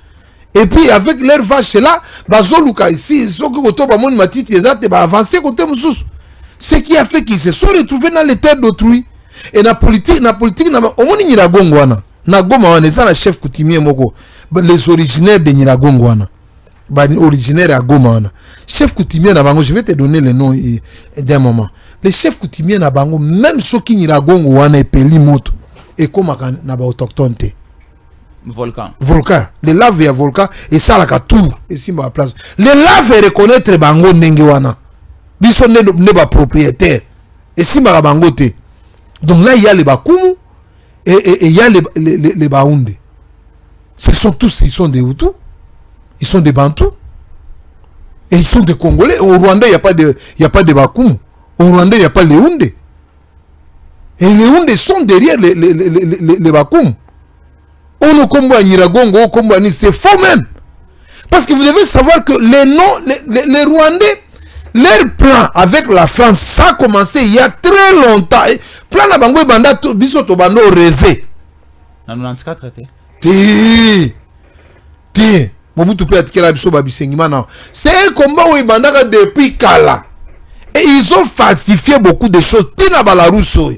Et puis, avec leurs vaches là, Bazoluka ici, ils sont avancés côté Moussous. Ce qui a fait qu'ils se sont retrouvés dans les terres d'autrui. Et la politique, au moins, il y a un chef coutumier moko. Les originaires de Niragongwana, originaires à Goma, chef coutumier na bango, je vais te donner le nom d'un moment. Les chefs coutumiers na bango, même ceux qui Niragongwana et Peli Moto, et comme na ba autochtone. Volcan. Les laves ya volcan et ça la tour et si ma place. Les laves reconnaître bango nengewana. Biso ne ba propriétaire et si ma bango te. Donc là il y a les bakumu et il y a les baounde. Ils sont des Hutus, ils sont des Bantous, et ils sont des Congolais. Au Rwanda, il n'y a pas de Bakoum. Au Rwanda, il n'y a pas les Houndé. Et les Houndé sont derrière les Bakoum. On ne combat Niragongo, on combat ni, c'est faux même. Parce que vous devez savoir que les Rwandais, leur plan avec la France, ça a commencé il y a très longtemps. Plan na bango banda biso to bando rêvé. Na 94 Tiens, Mobutu peut être biso babisengima na. C'est un combat où ils bandaka depuis Kala. Et ils ont falsifié beaucoup de choses. Tina Balaruso.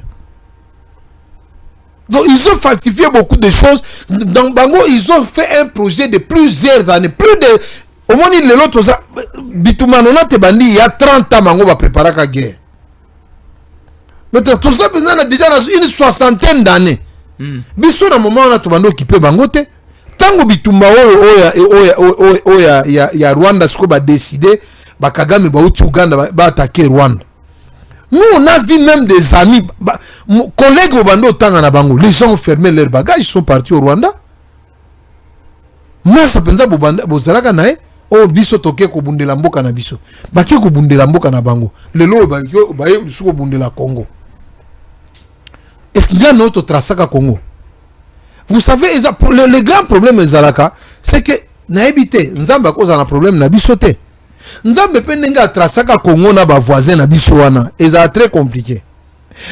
Donc ils ont falsifié beaucoup de choses. Dans Bango, ils ont fait un projet de plusieurs années. Plus de... Au moins, il l'autre, Bitumanona te bandi, il y a 30 ans, Bango va préparer la guerre. Maintenant, tout ça, on a déjà une soixantaine d'années. Biso na moment on a tobando occupé bangote tango bitumba ya Rwanda siko ba décider ba Kagame ba uti Uganda ba attaquer Rwanda. Nous on a vu même des amis collègues au bando tanga na bango, les gens ont fermé leurs bagages, ils sont partis au Rwanda. Moi ça penza bozalaka nae o biso toke ko bundela mboka na biso baki ko bundela mboka na bango lelo ba suko bundela Congo. Est-ce qu'il y a un autre Trasaka Congo? Vous savez, le grand problème de Zalaka, c'est que Naibité, Nzamba cause un problème na bisote. Nzamba pendenga Trasaka Congo na ba voisin na bisoana, et ça très compliqué.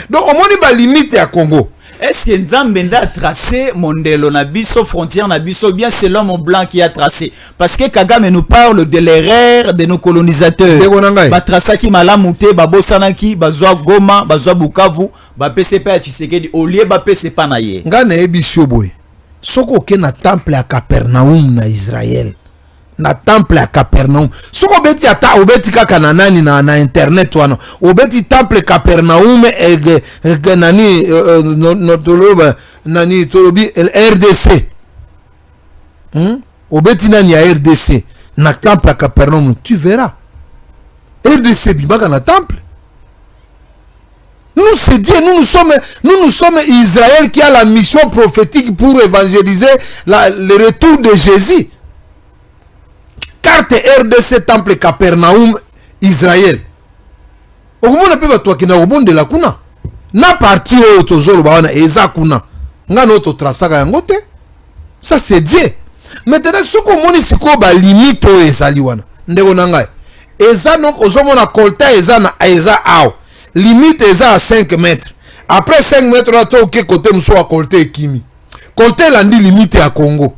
Donc au moins il va limiter à Congo. Est-ce que Nzambenda a tracé Mondelo Nabiso, frontière Nabiso, bien c'est l'homme blanc qui a tracé? Parce que Kagame nous parle de l'erreur de nos colonisateurs. Batrasaki Malamute, Babosanaki, Bazwa Goma, Bazwa Bukavu, PCP à Tshisekedi, au lieu PCP naye. Ngana ebisio boy. Soko ke na temple à Capernaum na Israël. Na temple à Capernaum. Soko beti ata obeti kaka na nani na internet wana. Obeti temple Capernaum nani notoloba nani tolobi RDC. Obeti nani ya RDC na temple à Capernaum, tu verras. RDC bibaka na temple. Nous c'est Dieu, nous sommes Israël qui a la mission prophétique pour évangéliser le retour de Jésus. Carte RDC temple Capernaum Israël. Okumona pe bato akina obonde la kuna. Na parti o tozolo bawana eza kuna. Ngano to trasaka yango te. Ça c'est Dieu. Maintenant ce qu'on moni siko ba limite o ezali wana. Ndeko nangai. eza donc ozomona kolta eza na eza awa limite eza à 5 mètres après 5 mètres là to ke côté muso a kolta ekimi kolta landi limite ya Congo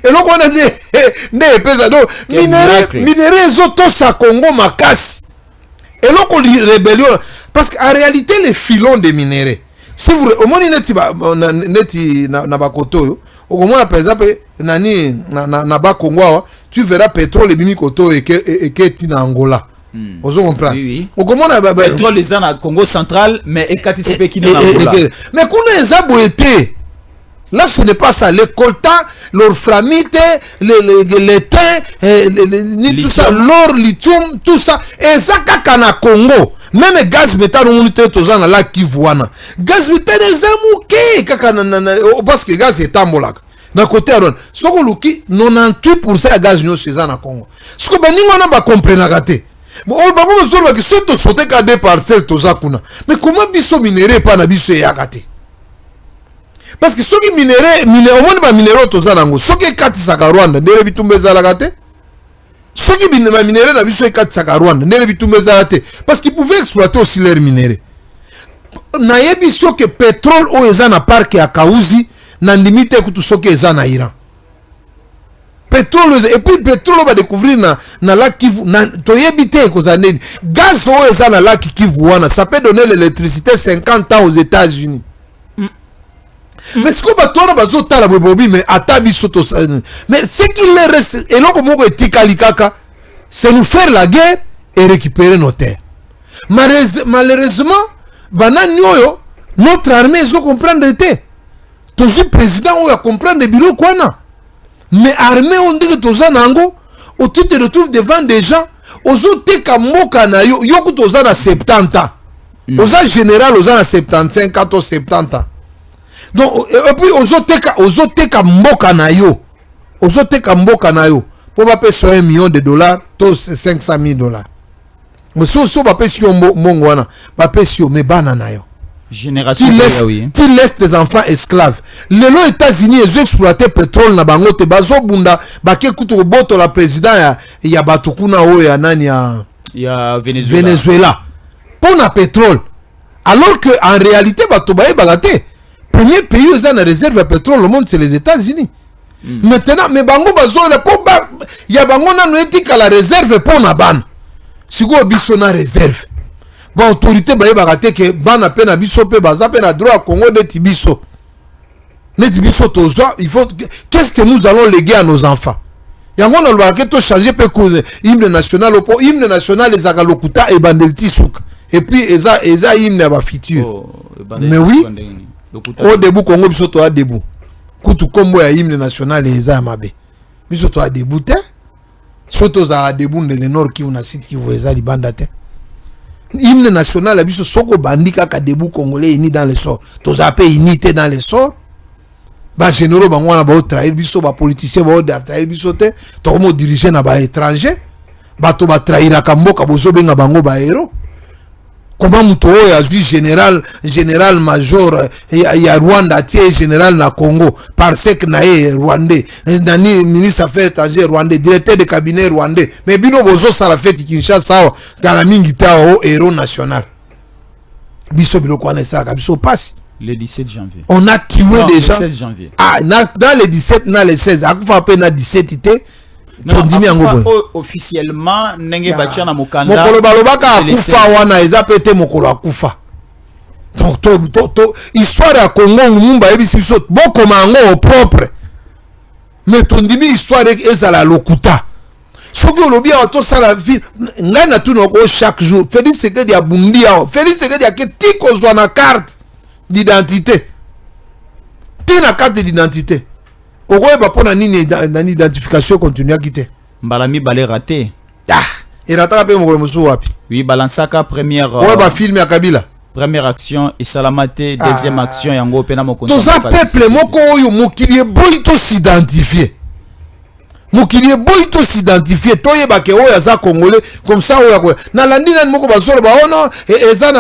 eloko wana nde epesa donc minere ezotosa Congo makasi eloko li rébellion parce qu'en réalité les filons de minéraux si vous omoni neti na bakoto oyo okomona par exemple nani na ba Congo awa tu verras pétrole bimi koto eketi na Angola ozo comprendre oui. okomona pétrole les na Congo central mais ekatisipe ki na Angola mais kuna eza boete là ce n'est pas ça les coltan l'orframite les thym tout ça l'or lithium tout ça eza kaka na Congo même gaz méthane on te toza na la Kivuana gaz méthane eza muke kaka na parce que gaz etambolaka na côté aron soko luki 98% ya gaz nyonso eza na Congo soko baninga na ba comprendre te bon ba ko solo ki soto sote ka de parcelle toza kuna mais comment biso minéraux pas na biso ya kate parce que soki minéraux omoni ba minéraux toza nango soki ekatisaka Rwanda ndele bitumba ezalaka te soki ba minéraux na biso ekatisaka Rwanda ndele bitumba ezalaka te parce qu'ils pouvaient exploiter aussi leurs minéraux nayebi soki pétrole oyo eza na parc ya Kauzi na limite kutu soki eza na Iran pétrole et puis pétrole va découvrir na lac Kivu na toyebi te koza nini gaz oyo eza na lac Kivu wana ça peut donner l'électricité 50 ans aux États-Unis. Mais ce qu'on va tourner bazo tala bobi mais atabi soto mais ce qu'il leur reste et loko moko etikali kaka c'est nous faire la guerre et récupérer nos terres. Malheureusement banani oyo notre armée zo comprendre te toujours président oyo comprendre bilo kwana mais armée on dit que toza nango au tu te retrouves devant des gens ozo teka mboka na yo yo kutoza na 70 ans oza général oza na 75 ans ou 70 ans. Donc et puis ozo teka mboka na yo pour pas payer $1 million to $500,000 mais so ba payer yo mbongo wana ba payer yo me bana na yo génération tu laisses tes enfants esclaves les États-Unis ils exploité pétrole na bango te bazo bunda baké kutu boto la président ya batukuna o ya nani ya Venezuela pour na pétrole alors que en réalité bato baye balate premier pays où ils ont une réserve de pétrole au monde c'est les États-Unis. Maintenant mais bango bazo la pomba ya bango na no etika la réserve pour na ban siko biso na réserve ba autorité baye bagate ke bana pe na biso pe baza pe na droit Congo neti biso tozo il faut qu'est-ce que nous allons léguer à nos enfants yango na lwa ke to changer pe ko hymne national au hymne national les agalokuta et bandelti souk et puis eza hymne ba futur mais oui au début Congo biso to a debout kutu kombo ya hymne national eza mabe biso to a debout te soto za debout ndele nord Kivu na site Kivu eza libanda te hymne national biso soko bandika ka debout congolais uni dans le sort to za pe unité dans le sort ba généraux ba ngwana ba trahir biso ba politiciens ba trahir biso te to comme diriger na ba étranger ba to ba trahir ka mboka bozo benga bango ba héros. Comment muto oyo azui général major ya Rwanda tie général na Congo parce que na rwandais nani ministre affaires étrangères rwandais directeur de cabinet rwandais mais bino bozo sala fête Kinshasa kala mingi tao héros national biso biloko na sala biso passe le 17 janvier on a tué des gens le 16 janvier dans le 17 na le 16 akufa pe na 17 ité officiellement nenge batia na mokanda mokolo balobaka akufa wana eza pete mokolo akufa donc to histoire ya Congo ngumba ebisi biso bokoma yango au propre mais tondimi histoire ezala lokuta soki olobi awa tosala ville ngai na tuna ko chaque jour Félix Tshisekedi ya bundi awa Félix Tshisekedi ake ti kozwa na carte d'identité ti na carte d'identité okoyeba mpona nini na identification continue akite mbala mibale raté erataka mpe mokolo mosusu wapi oui balansaka première oyo bafilme ya Kabila première action esalama te deuxième action yango mpe na mokonzi toza peuple moko oyo mokili eboyi tosidentifie toyeba ke oyo aza congolais comme ça oyo nalandi nani moko bazoloba ono eza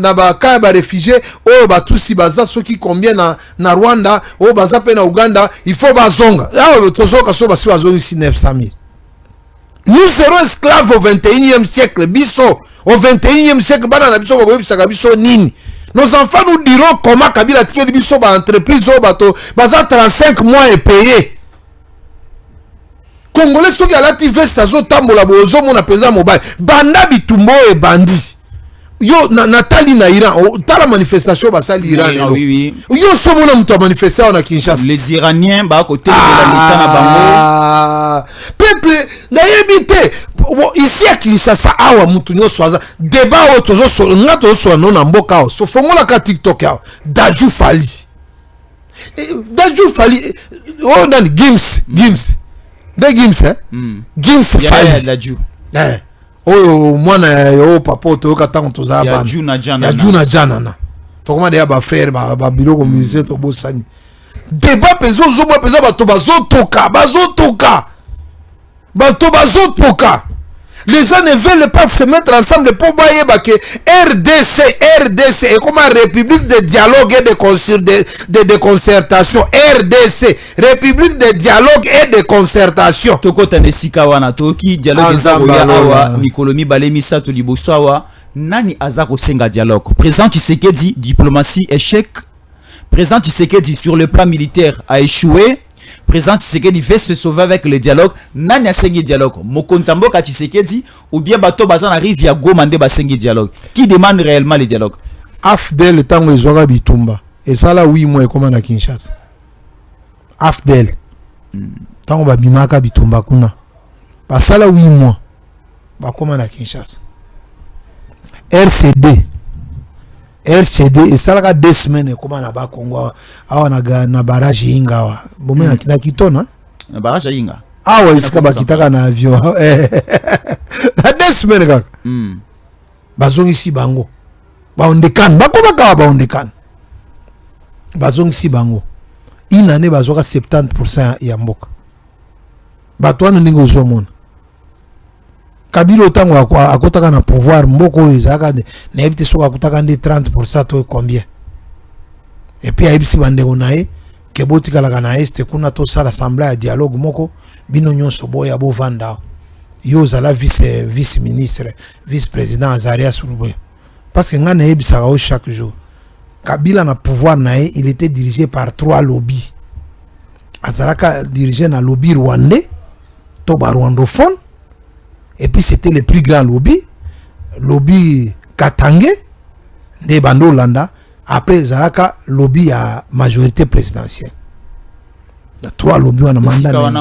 na bakaya baréfugie oyo batusi baza soki combien na Rwanda oyo baza pe na Uganda il faut bazonga awa tozoka so basi bazongisi 900 000 Nous serons esclaves au 21e siècle. Biso, au 21e siècle, nos enfants nous diront comment Kabila Tike Biso ba entreprise au bateau, baza 35 mois et payé. Congolais ceux qui alati vesta zo tambola bozo mona pesa mobile. Banda bitumbo et bandi. Yo Nathalie na Iran, la manifestation basali Iran. Oui. Yo so mona muto manifestation na Kinshasa. Les Iraniens ba côté de l'État na bango. Peuple na yebité ici à Kinshasa awa mutu nyo swaza débat otozo so ngato so no na mboka o so fongola ka TikTok ya Dadju Fali oh nani Gims Fali Dadju oh mwana yo papa to katanga toza ya bana Juna ya Juna Jana na to koma de ba frère ba biloko musée to bosani débat peso zo mo pesa bato bazotoka les gens ne veulent pas se mettre ensemble pour bailler que RDC est comme une république de dialogue et de concertation. RDC, république de dialogue et de concertation. Toko tanesika wana toki dialogue awa Mikolomi balemi sato liboso awa nani azako senga dialogue. Président Tshisekedi diplomatie échec. Président Tshisekedi sur le plan militaire a échoué. Président Tshisekedi veut se sauver avec le dialogue. Nani a sengi dialogue? Mokonzambo ka Tshisekedi ou bien bato bazan arrive ya Goma nde ba sengi dialogue. Qui demande réellement le dialogue? Afdel tango ezwaka bitumba. Et ça là 8 mois comme na Kinshasa. Afdel. Tango ba bimaka bitumba kuna. Ba sala 8 mois. Ba comme na Kinshasa. RCD et ça là 2 semaines comme na ba Congo awa na barrage inga bomé na kitona na barrage inga awa isika bakitaka na avion na 2 semaines kaka bazongisi bango baondekan bakobaka baondekan bazongisi bango inane bazoka 70% ya mboka bato wana ndingo zomona Kabila tango akotaka na pouvoir mboko ezaka na ebite soka akotaka ndi 30% to combien et puis ayebisi bandeko naye ke botikala na este kuna to sala assemblée ya dialogue moko bino nyonso boya bovanda yo zala vice ministre vice président Azarias Ruboya parce que ngana yebisa ka chaque jour Kabila na pouvoir naye il était dirigé par 3 lobbies azalaka dirigé na lobby rwandais to ba rwandophone. Et puis c'était le plus grand lobby Katangé de Bando Landa. Après Zaraka, lobby à majorité présidentielle. Il y a 3 lobbies en mandat.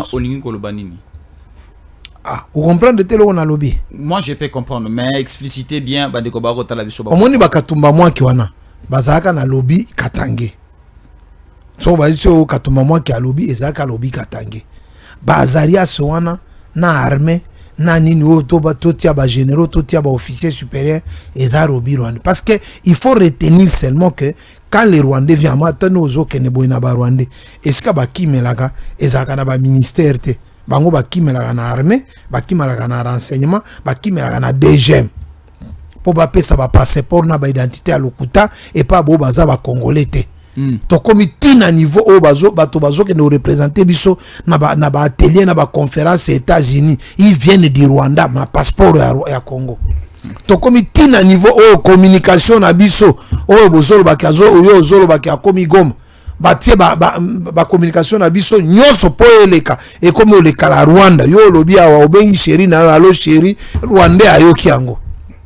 Ah, vous comprenez de on a lobby? Moi je peux comprendre, mais expliciter bien Bandeko Baro Talabiso. Au moins Bakatumba moi qui wana. Bazaka na lobby Katangé. So baziso Katumba moi qui a lobby et Zaraka lobby Katangé. Bazaria soana na armée. Na nini otoba totia ba généraux totia ba officiers supérieurs et ça robi Rwanda parce que il faut retenir seulement que quand les Rwandais viennent maintenant aux autres ne boina ba Rwandais est-ce que ba kimelaka ezaka na ba ministère te bango ba kimelaka na armée ba kimelaka na renseignement ba kimelaka na DGM pour ba pesa ba passeport na ba identité à lokuta et pas bo baza ba congolais te. To comité na niveau au bazo bato bazo que nous représenter biso na ba atelier na ba conférence aux États-Unis ils viennent du Rwanda ma passeport ya Congo to comité na niveau au communication na biso au bozolo bakazo yo zolo bakia komi gom batie ba communication na biso nyonso po eleka et comme le kala Rwanda yo lobi awa obengi chéri na allo chéri Rwandais ayoki yango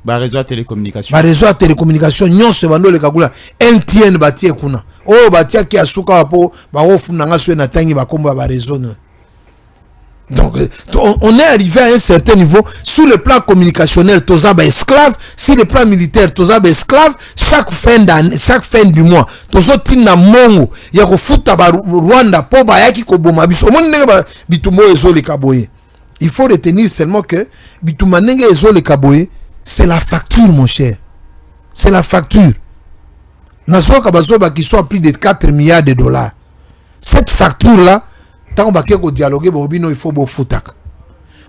ba réseau télécommunication nyonso bando le kagula MTN batie kuna oh batia ki asuka po ba ofuna ngaso na tangi ba komba ba réseau. Donc on est arrivé à un certain niveau sur le plan communicationnel toza ba esclave, sur le plan militaire toza ba esclave, chaque fin du mois tozo tina mongo ya ko futa ba Rwanda po ba yaki ko boma biso monde ba bitumbo ezo le kaboye. Il faut retenir seulement que bituma nenge ezo le kaboye c'est la facture mon cher. C'est la facture. Nazoka bazoba qui soit plus de 4 milliards de dollars. Cette facture là, tant que ko dialoguer bobino il faut bo futaka.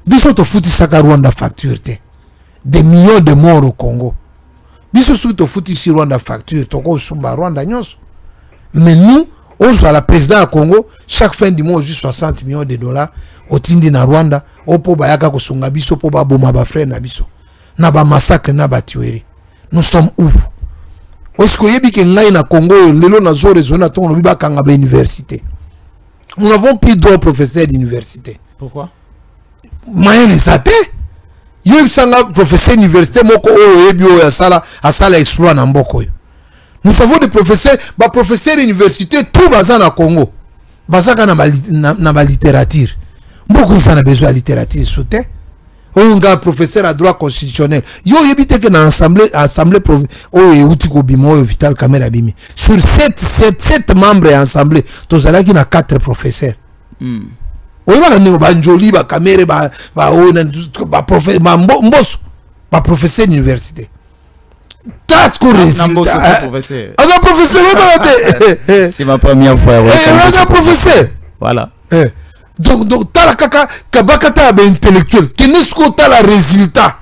Biso to futi saka Rwanda facture te. Des millions de morts au Congo. Biso to futi si Rwanda facture to ko sumba Rwanda nyonso. Mais nous Ozo la président à Congo chaque fin du mois juste 60 millions de dollars otindi na Rwanda opo bayaka kosunga biso po ba boma ba frère na biso na ba massacre na ba tuerie. Nous sommes où? Est-ce que yebi ke ngai na Congo lelo na zo raisonner na ton biba kanga ba université. Nous n'avons plus droit aux professeurs d'université. Pourquoi? Moyen les athées. Yo sanga professeur d'université moko o yebi o ya sala exploit na mboko yo. Nous avons des professeurs, bah professeurs d'université tout bazan na Congo. Bazaka na ba littérature. Beaucoup ça a besoin de littérature soutien. Un gars professeur à droit constitutionnel. Yo évite que dans assemblée oh et outiko bimo vital caméra bimi. Sur 7 membres assemblée, tous là qui na 4 professeurs. Oui ba ni ba njoli ba caméra ba professeur ba professeur d'université. Task professeur. C'est ma première fois. Professeur. Voilà. Donc tala kaka kabakata ba intellectuel qui ne sco tala résultat.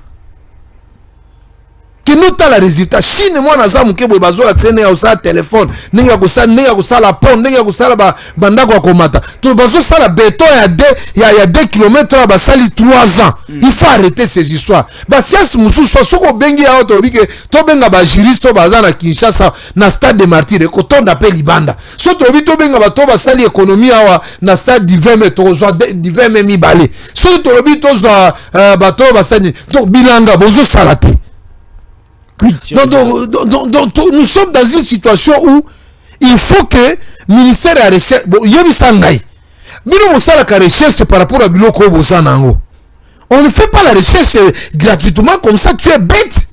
Qui nous tala résultat. Chine moi na zamu ke boy bazola tsene ya sa téléphone, ninga ko sala pont, ninga ko sala bandako akomata. To bazo sala béton ya 2 km ba sali 3 ans. Il faut arrêter ces histoires. Ba science mususu soko bengi ya auto bike to benga ba juriste baza na Kinshasa na stade de Martyrs ko tonda pe libanda. So to bi to benga ba to ba sali économie awa na stade d'hiver mais to zo d'hiver mi balé. So to bi to zo ba to ba sali to bilanga bozo salate. Donc, nous sommes dans une situation où il faut que le ministère de la recherche, recherche par rapport à Biloko Bozanango. On ne fait pas la recherche gratuitement comme ça, tu es bête.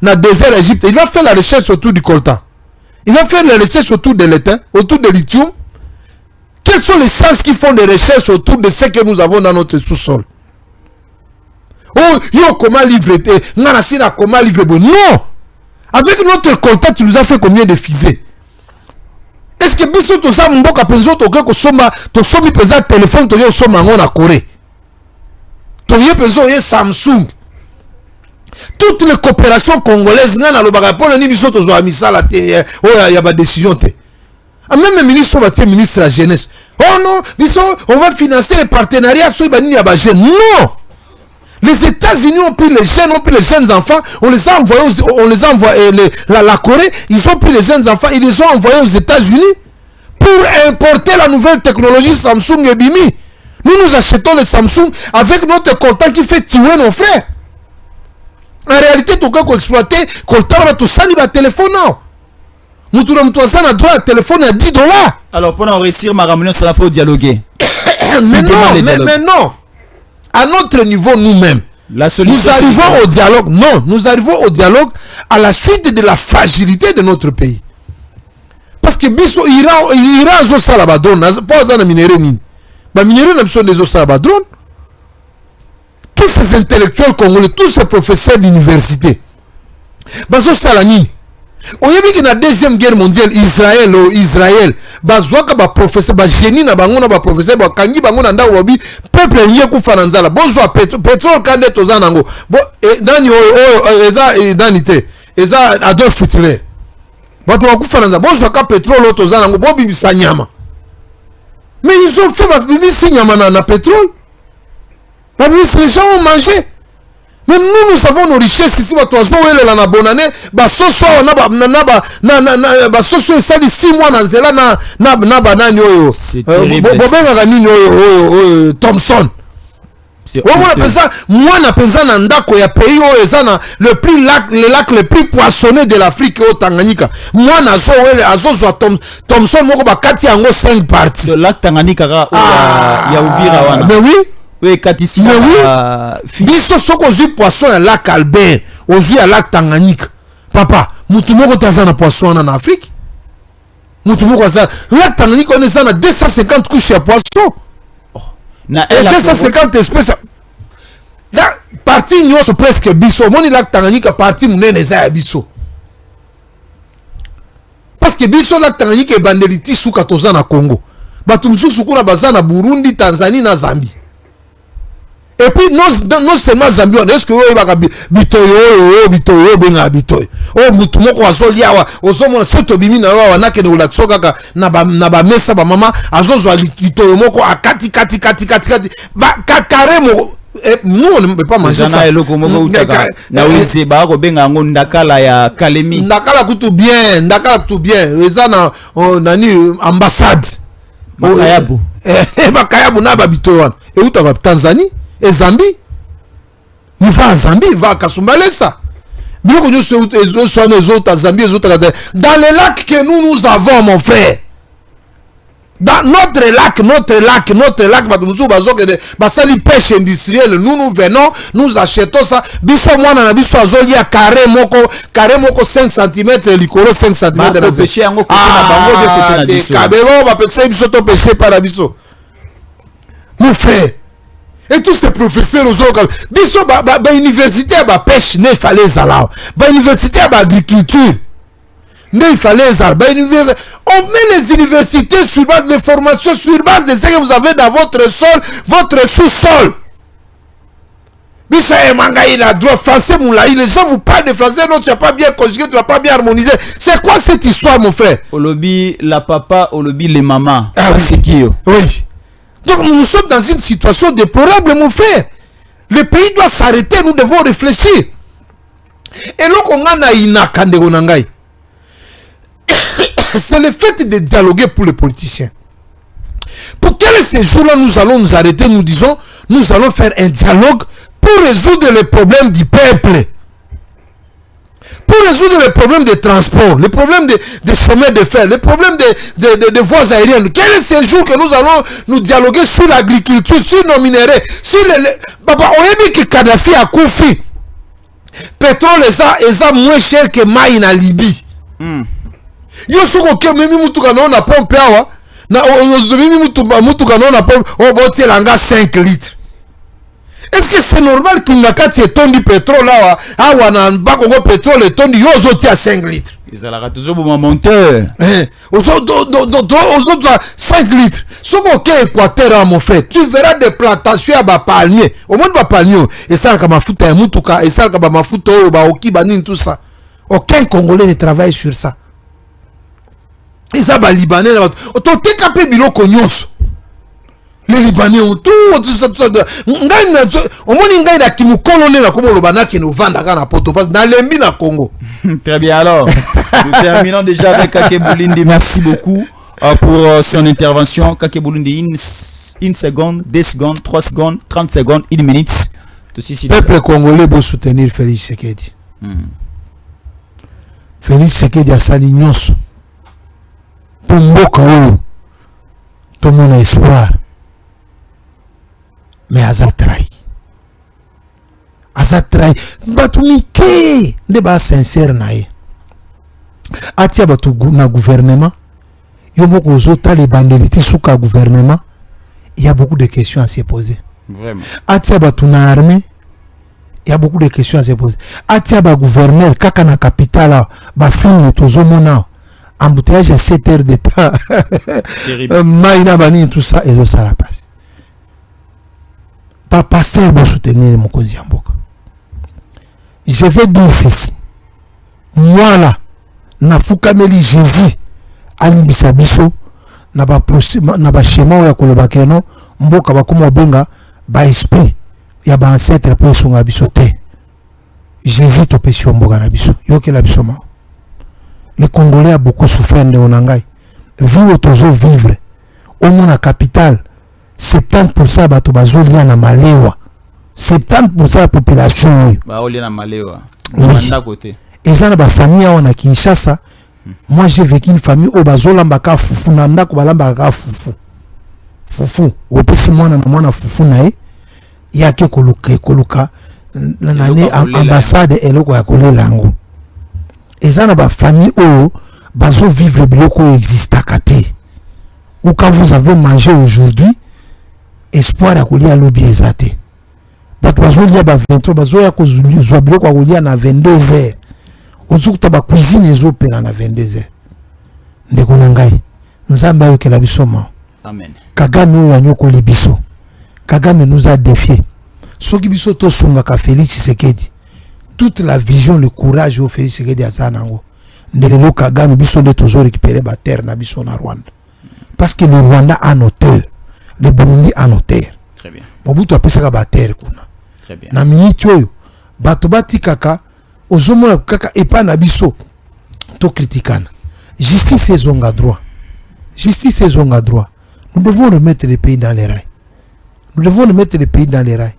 Na désert Égypte, il va faire la recherche autour du coltan. Il va faire la recherche autour de l'étain, autour de lithium. Quelles sont les sciences qui font des recherches autour de ce que nous avons dans notre sous-sol? Oh, yo, comment livrer? Comment livrer? Non! Avec notre contact, tu nous as fait combien de fusées? Est-ce que biso to sa mboka penzo to ke ko soma to somi pesa téléphone to yo soma ngona Corée? To yo penzo yo Samsung. Toutes les coopérations congolaises ngana lo baka pona ni biso to zo amisala te o ya ba décision te. Même le ministre de la jeunesse. Oh non, biso on va financer les partenariats sur bani ya ba jeune. Non! Les États-Unis ont pris les jeunes enfants, on les a envoyés, la Corée, ils ont pris les jeunes enfants, ils les ont envoyés aux États-Unis pour importer la nouvelle technologie Samsung et Bimi. Nous achetons les Samsung avec notre contact qui fait tuer nos frères. En réalité, tout le monde exploité, contact va tout ça, il va téléphoner. Nous avons droit à téléphone à $10. Alors, pour en réussir, ma ramener, ça faut dialoguer. Mais non. À notre niveau nous-mêmes, nous arrivons au dialogue. Non, nous arrivons au dialogue à la suite de la fragilité de notre pays. Parce que biso Iran zo salabadron, pas za na minéré ni. Ba minéré na biso des zo salabadron. Tous ces intellectuels congolais, tous ces professeurs d'université. Bazo salani. Oyebi ki na deuxième guerre mondiale Israël bazwaka ba professeur ba génie na bango na ba professeur ba kangi bango na ndako lobi peuple ye ku fananzala bozwa pétrole kande tozana ngo bo dani eza danité eza Adolf Hitler bato ba ku fananzala bozwa ka pétrole tozana ngo bo bibisa nyama mais ils ont fait bas bibisa nyama na pétrole la bibisa les gens ont mangé. Mais nous avons nos richesses ici, bah toi, zoé la bonne année, bah soso soso ça dit 6 mois dans zela na banane yo. C'est terrible. Thompson. Moi na pesa na ndako ya pays o ezana le lac le plus poissonné de l'Afrique au Tanganyika. Moi na zoé azozwa Thompson moko ba kati yango 5 parties. Le lac Tanganyika ya Uvira wana. Mais oui. Oui, Katisi. Mais oui. Biso soko zui poisson à lac Albert, ozui à lac Tanganyika. Papa, mutu moko tazana poisson en Afrique. Mutu moko za lac Tanganyika on est à 250 couches de poisson. Na 250 espèces. La partie nyonso presque biso, moni lac Tanganyika partie munene za ya biso. Parce que biso lac Tanganyika ebandeliti suka tozana Congo. Batu mususu kuna bazana Burundi, Tanzanie na Zambie. Et puis non seulement Zambie, est-ce que vous avez bitoyo benga bitoyo. Oh mutu moko azolia wa ozomona seto bimi na wa na ke de la tsoka na ba mesa ba mama azozwa bitoyo moko akati kati ba karemo. Nous on ne peut pas manger ça. Na weze ba ko benga ngo ndakala ya Kalemi. Ndakala kutu bien. Eza na nani ambassade. Bakayabu. Bakayabu na ba bitoyo. Et où ta Tanzanie et Zambie. Nous va à Zambie, va à Kasumbalesa. Bien que nous soyons les autres à Zambie, les autres à dans les lacs que nous avons, mon frère. Dans notre lac, basali pêche industrielle, nous venons, nous achetons ça. Biso mwana na biso azoli ya carré moko 5 cm, likolo 5 cm. Ba pêcher yango côté na bango de côté na biso. Kabelo ba pêcher biso to pêcher par la biso. Mon frère. Et tous ces professeurs aux autres, biso ba université ba pêche ne fallait zala. Ba université ba agriculture. Il fallait on met les universités sur base de formations, sur base de ce que vous avez dans votre sol, votre sous-sol. Les gens vous parlent de français, non, tu n'as pas bien conjugué, tu n'as pas bien harmonisé. C'est quoi cette histoire, mon frère? Olobi la papa, olobi les mamans. Ah oui. Oui. Donc nous sommes dans une situation déplorable, mon frère. Le pays doit s'arrêter, nous devons réfléchir. Et là, on a inakande onangai. C'est le fait de dialoguer pour les politiciens. Pour quel ces jours-là nous allons nous arrêter, nous disons, nous allons faire un dialogue pour résoudre les problèmes du peuple. Pour résoudre les problèmes de transport, les problèmes de chemins de fer, les problèmes de voies aériennes. Quel est ce jour que nous allons nous dialoguer sur l'agriculture, sur nos minéraux, sur les... Papa, on a dit que Kadhafi a confié. Pétrole est moins cher que maïs en Libye. Yo soko ke mimi mutuka na pompe awa na mimi mutuka na pompe o botie langa 5 litres. Est-ce que c'est normal qu'il n'a qu'à tirer ton du pétrole awa na bakongo pétrole ton yo zoti à 5 litres. Ils allaient toujours pour mon monteur. Aux 5 litres. Soko ke Équateur mon frère, tu verras des plantations à palmier. Au moins ba palmier et ça ka mafuta ya mutuka et ça ka ba mafuta o ba okibanini tout ça. Aucun Congolais ne travaille sur ça. Et ça, les Libanais, les Libanais ont tout. Très bien, alors. Nous terminons déjà avec Kake Bulindi. Merci beaucoup pour son intervention. Kake Bulindi, une seconde, 2 secondes, 3 secondes, 30 secondes, 1 minute. Le peuple congolais doit soutenir Félix Tshisekedi. Félix Tshisekedi a sa ligne. Pour mboka oyo tout mon espoir mais aza trahi batu mike nde ba sincère na ye atia batu na gouvernement yo moko ozota les bandeliti suka gouvernement. Il y a beaucoup de questions à se poser. Vraiment. Atia batu na armée, il y a beaucoup de questions à se poser. Atia ba gouverneur kaka na capitale ba film tozomona embouteillage à 7 heures de temps. Maïna Bani, tout ça, et ça la passe. Pas passer pour soutenir mon cause Yamboka. Je vais dire ceci. Moi là, na fukameli Jésus, Ali Bisabiso, na ba schéma ya kolobakeno, mboka ba kuma benga, ba esprit, ya ba ancêtre pour songa biso te. Jésus to pesio mboka na biso. Yoke la biso ma. Les Congolais ont beaucoup souffert de Onangai. Vu où toujours vivre, au moins la capitale, 70% de la na Malewa. 70% de la population. Na Malewa. Oui. Et ça, la famille à Kinshasa. Moi, j'ai vécu une famille au Bazola Mbaka Fufu Nanda Kubalamba Fufu. Fufu. Au petit mois, na Fufu nae. Il y a que Koluka. L'année ambassade et le Kouakole Lango. Et ça, la famille où bazo vivre biloko existe à côté. Ou quand vous avez mangé aujourd'hui, espoir à couler à l'obi exaté. Bazo liya ba 23, bazo ya ko zwa biloko à couler na 22h. Ozukuta ba cuisine ezopela na 22h. Ndeko nangai. Nzamba yo kela bisoma. Amen. Kagame yo nyoko libiso. Kagame nous a défié. soki biso to sungaka Félix Tshisekedi toute la vision le courage au Félix Tshisekedi azanango ndelo Kagame biso de toujours récupérer ba terre na biso na Rwanda parce que le Rwanda a nos terres, le Burundi a nos terres. Très bien. Mobutu apesaka ba terre kuna. Très bien. Na minute oyo bato batikaka ozomona kaka epa na biso to critiquana. Justice ezonga droit. Justice ezonga droit. Nous devons remettre les pays dans les rails. Nous devons remettre les pays dans les rails.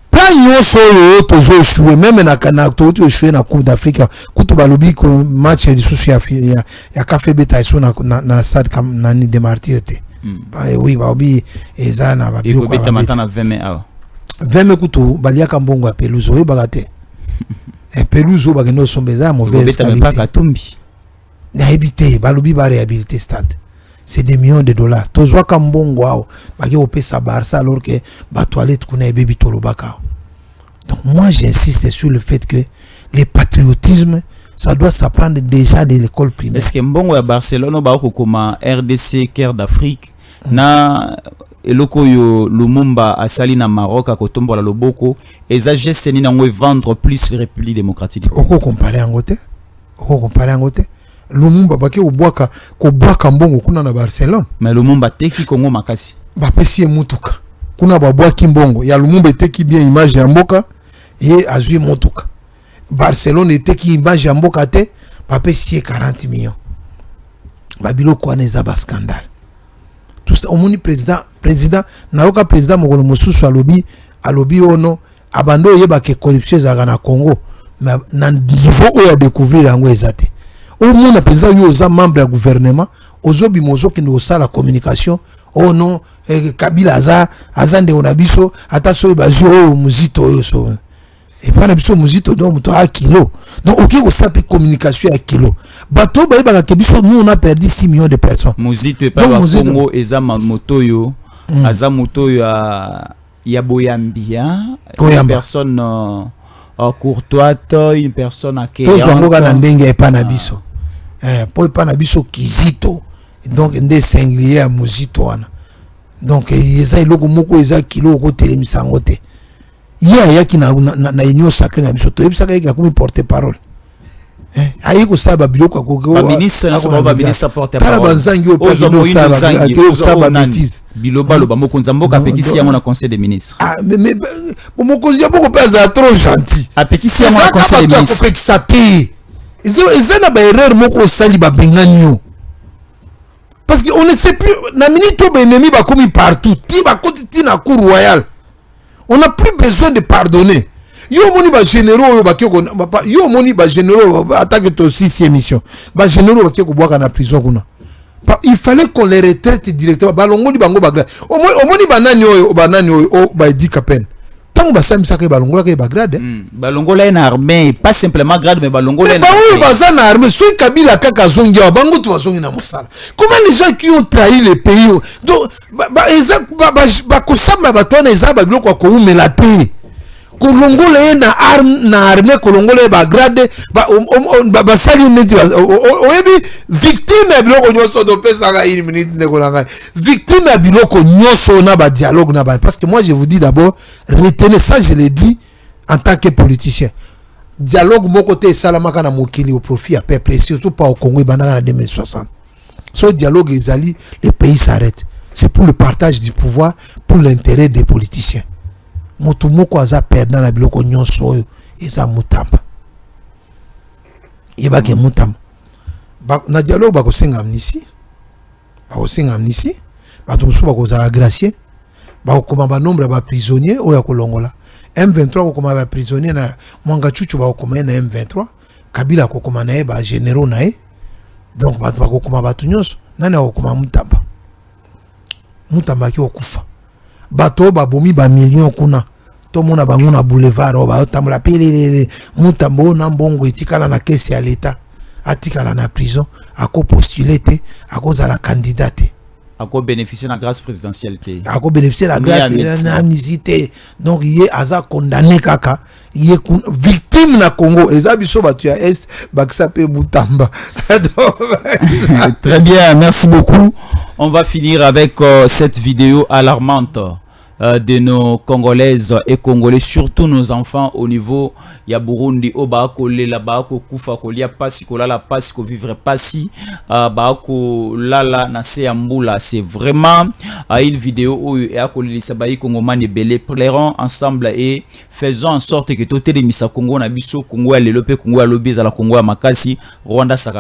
Plan nyonso oyo tozo échoué même na tozo échoué na Coupe d'Afrique kutu balobi ko match de souci ya café beta iso na stade Nani de Martyrs te. Oui baobi ezana ba bio ko beta matana 20 mai awa. 20 mai kutu baliaka mbongo ya pelouse oyo bagate. Et pelouse ba no sombeza mauvaise qualité. Beta pas Katumbi. Na habité balobi ba réhabiliter stade. C'est des millions de dollars. Tozwa kambongo wao baki opesa Barça alors que ba toilette kuna bebi tolobaka. Donc moi j'insiste sur le fait que le patriotisme ça doit s'apprendre déjà de l'école primaire. Est-ce que mbongo ya Barcelone ba ko koma RDC Caire d'Afrique na eloko yo Lumumba asali na Maroc akotombola loboko eza geste ni nango vendre plus la République démocratique du Congo. Oko comparer angote. Lumumba baki obwaka ko bwaka mbongo kuna na Barcelone. Mais Lumumba teki Congo makasi. Ba pesi mutuka. Kuna ba bwaki mbongo ya Lumumba teki bien image ya mboka et azui mutuka. Barcelone teki image ya mboka te ba pesi 40 millions. Ba biloko aneza ba scandale. Tout ça omoni président na oka président mokolo mosusu alobi ono abando yeba ke corruption za na Congo mais na niveau oyo découvrir yango ezate. Au monde président yo za membre du gouvernement ozobi mozo ki no sala communication oh non Kabila azande onabiso ata so bazio o muzito oyo so et pas nabiso muzito donc muto a kilo donc OK o sape communication à kilo bato ba ba ke biso nous on a perdu 6 millions de personnes muzito et pas Congo eza moto yo aza moto ya boyambia une personne courtoise une personne accueillante to zongo na ndenge e pa na biso po pa na biso kizito donc nde singulier ya muzito wana donc eza iloko moko eza kilo ko telemisa ngote ya ki na union sacrée na biso to ebisaka yaki comme porte parole ayi ko saba biloko ko ba ministre na so ba ministre porte parole kala banzangi o président saba bêtise biloba loba mokonza mboka pekisi yango na conseil des ministres mais mokonzi ya boko pesa trop gentil apekisi yango na conseil des ministres pekisate ezana ba erreur moko sali ba bengani parce que on ne sait plus na minute ba ennemi ba komi partout ti ba koti na cour royale on n'a plus besoin de pardonner yo moni ba généraux ba keko yo moni ba généraux attaque to 6e mission ba généraux ba keko bwaka na prison kuna il fallait qu'on les retraite directement ba longoli bango ba grade o moni banani oyo ba di kapen tango ba samisa ke ba longola ke ba grade ba longola na armée pas simplement grade mais ba longola na armée ba za na armée so Kabila kaka zongi wa bango tu bazongi na mosala comment les gens qui ont trahi le pays donc ba kosama ba tona eza ba biloko ko umela te kolongola na armée kolongola ba grade ba sali neti oyebi victime ya biloko nyonso do pesa ga 1 minute ne kolanga victime ya biloko nyonso na ba dialogue na ba parce que moi je vous dis d'abord retenez ça je l'ai dit en tant que politicien dialogue mon côté salamaka na mokili au profit à peuple surtout pas au Congo bandana na 2060 ce dialogue ezali les pays s'arrêtent c'est pour le partage du pouvoir pour l'intérêt des politiciens moto moko aza perdant na biloko nyonso oyo eza mutamba yeba ke mutamba na dialogue bakosenga amnistie bato mosusu bakozala gracier bakokoma ba nombre ba prisonniers oyo akolongola M23 kokoma ba prisonniers na Mwanga Chuchu bakokoma na M23 Kabila kokoma na ba généraux na donc bato bakokoma bato nyonso nani akokoma mutamba ki okufa bato babomi ba millions kuna to mona bango na boulevard ba tambola pelele mutambo na mbongo etikala na caisse ya l'état atikala na prison ako postuler te ako zala candidate ako bénéficier la grâce présidentielle te ako bénéficier la grâce amnistie donc yé aza condamné kaka yé victime na Congo eza biso batu ya est bakisa pe mutamba très bien merci beaucoup. On va finir avec cette vidéo alarmante de nos Congolaises et Congolais, surtout nos enfants au niveau ya Burundi, au Baako Lela, Baako Kufa, Kolia Pasi, Kolala Pasi, Ko vivre Pasi, Baako Lala, Nase Amboula. C'est vraiment une vidéo où Eakoli Sabayi Kongoman et Belé plairont ensemble et faisons en sorte que tout le Misa Congo Nabiso, Congo à l'Elope, Congo à l'Obé, à la Congo à Makasi, Rwanda Saka.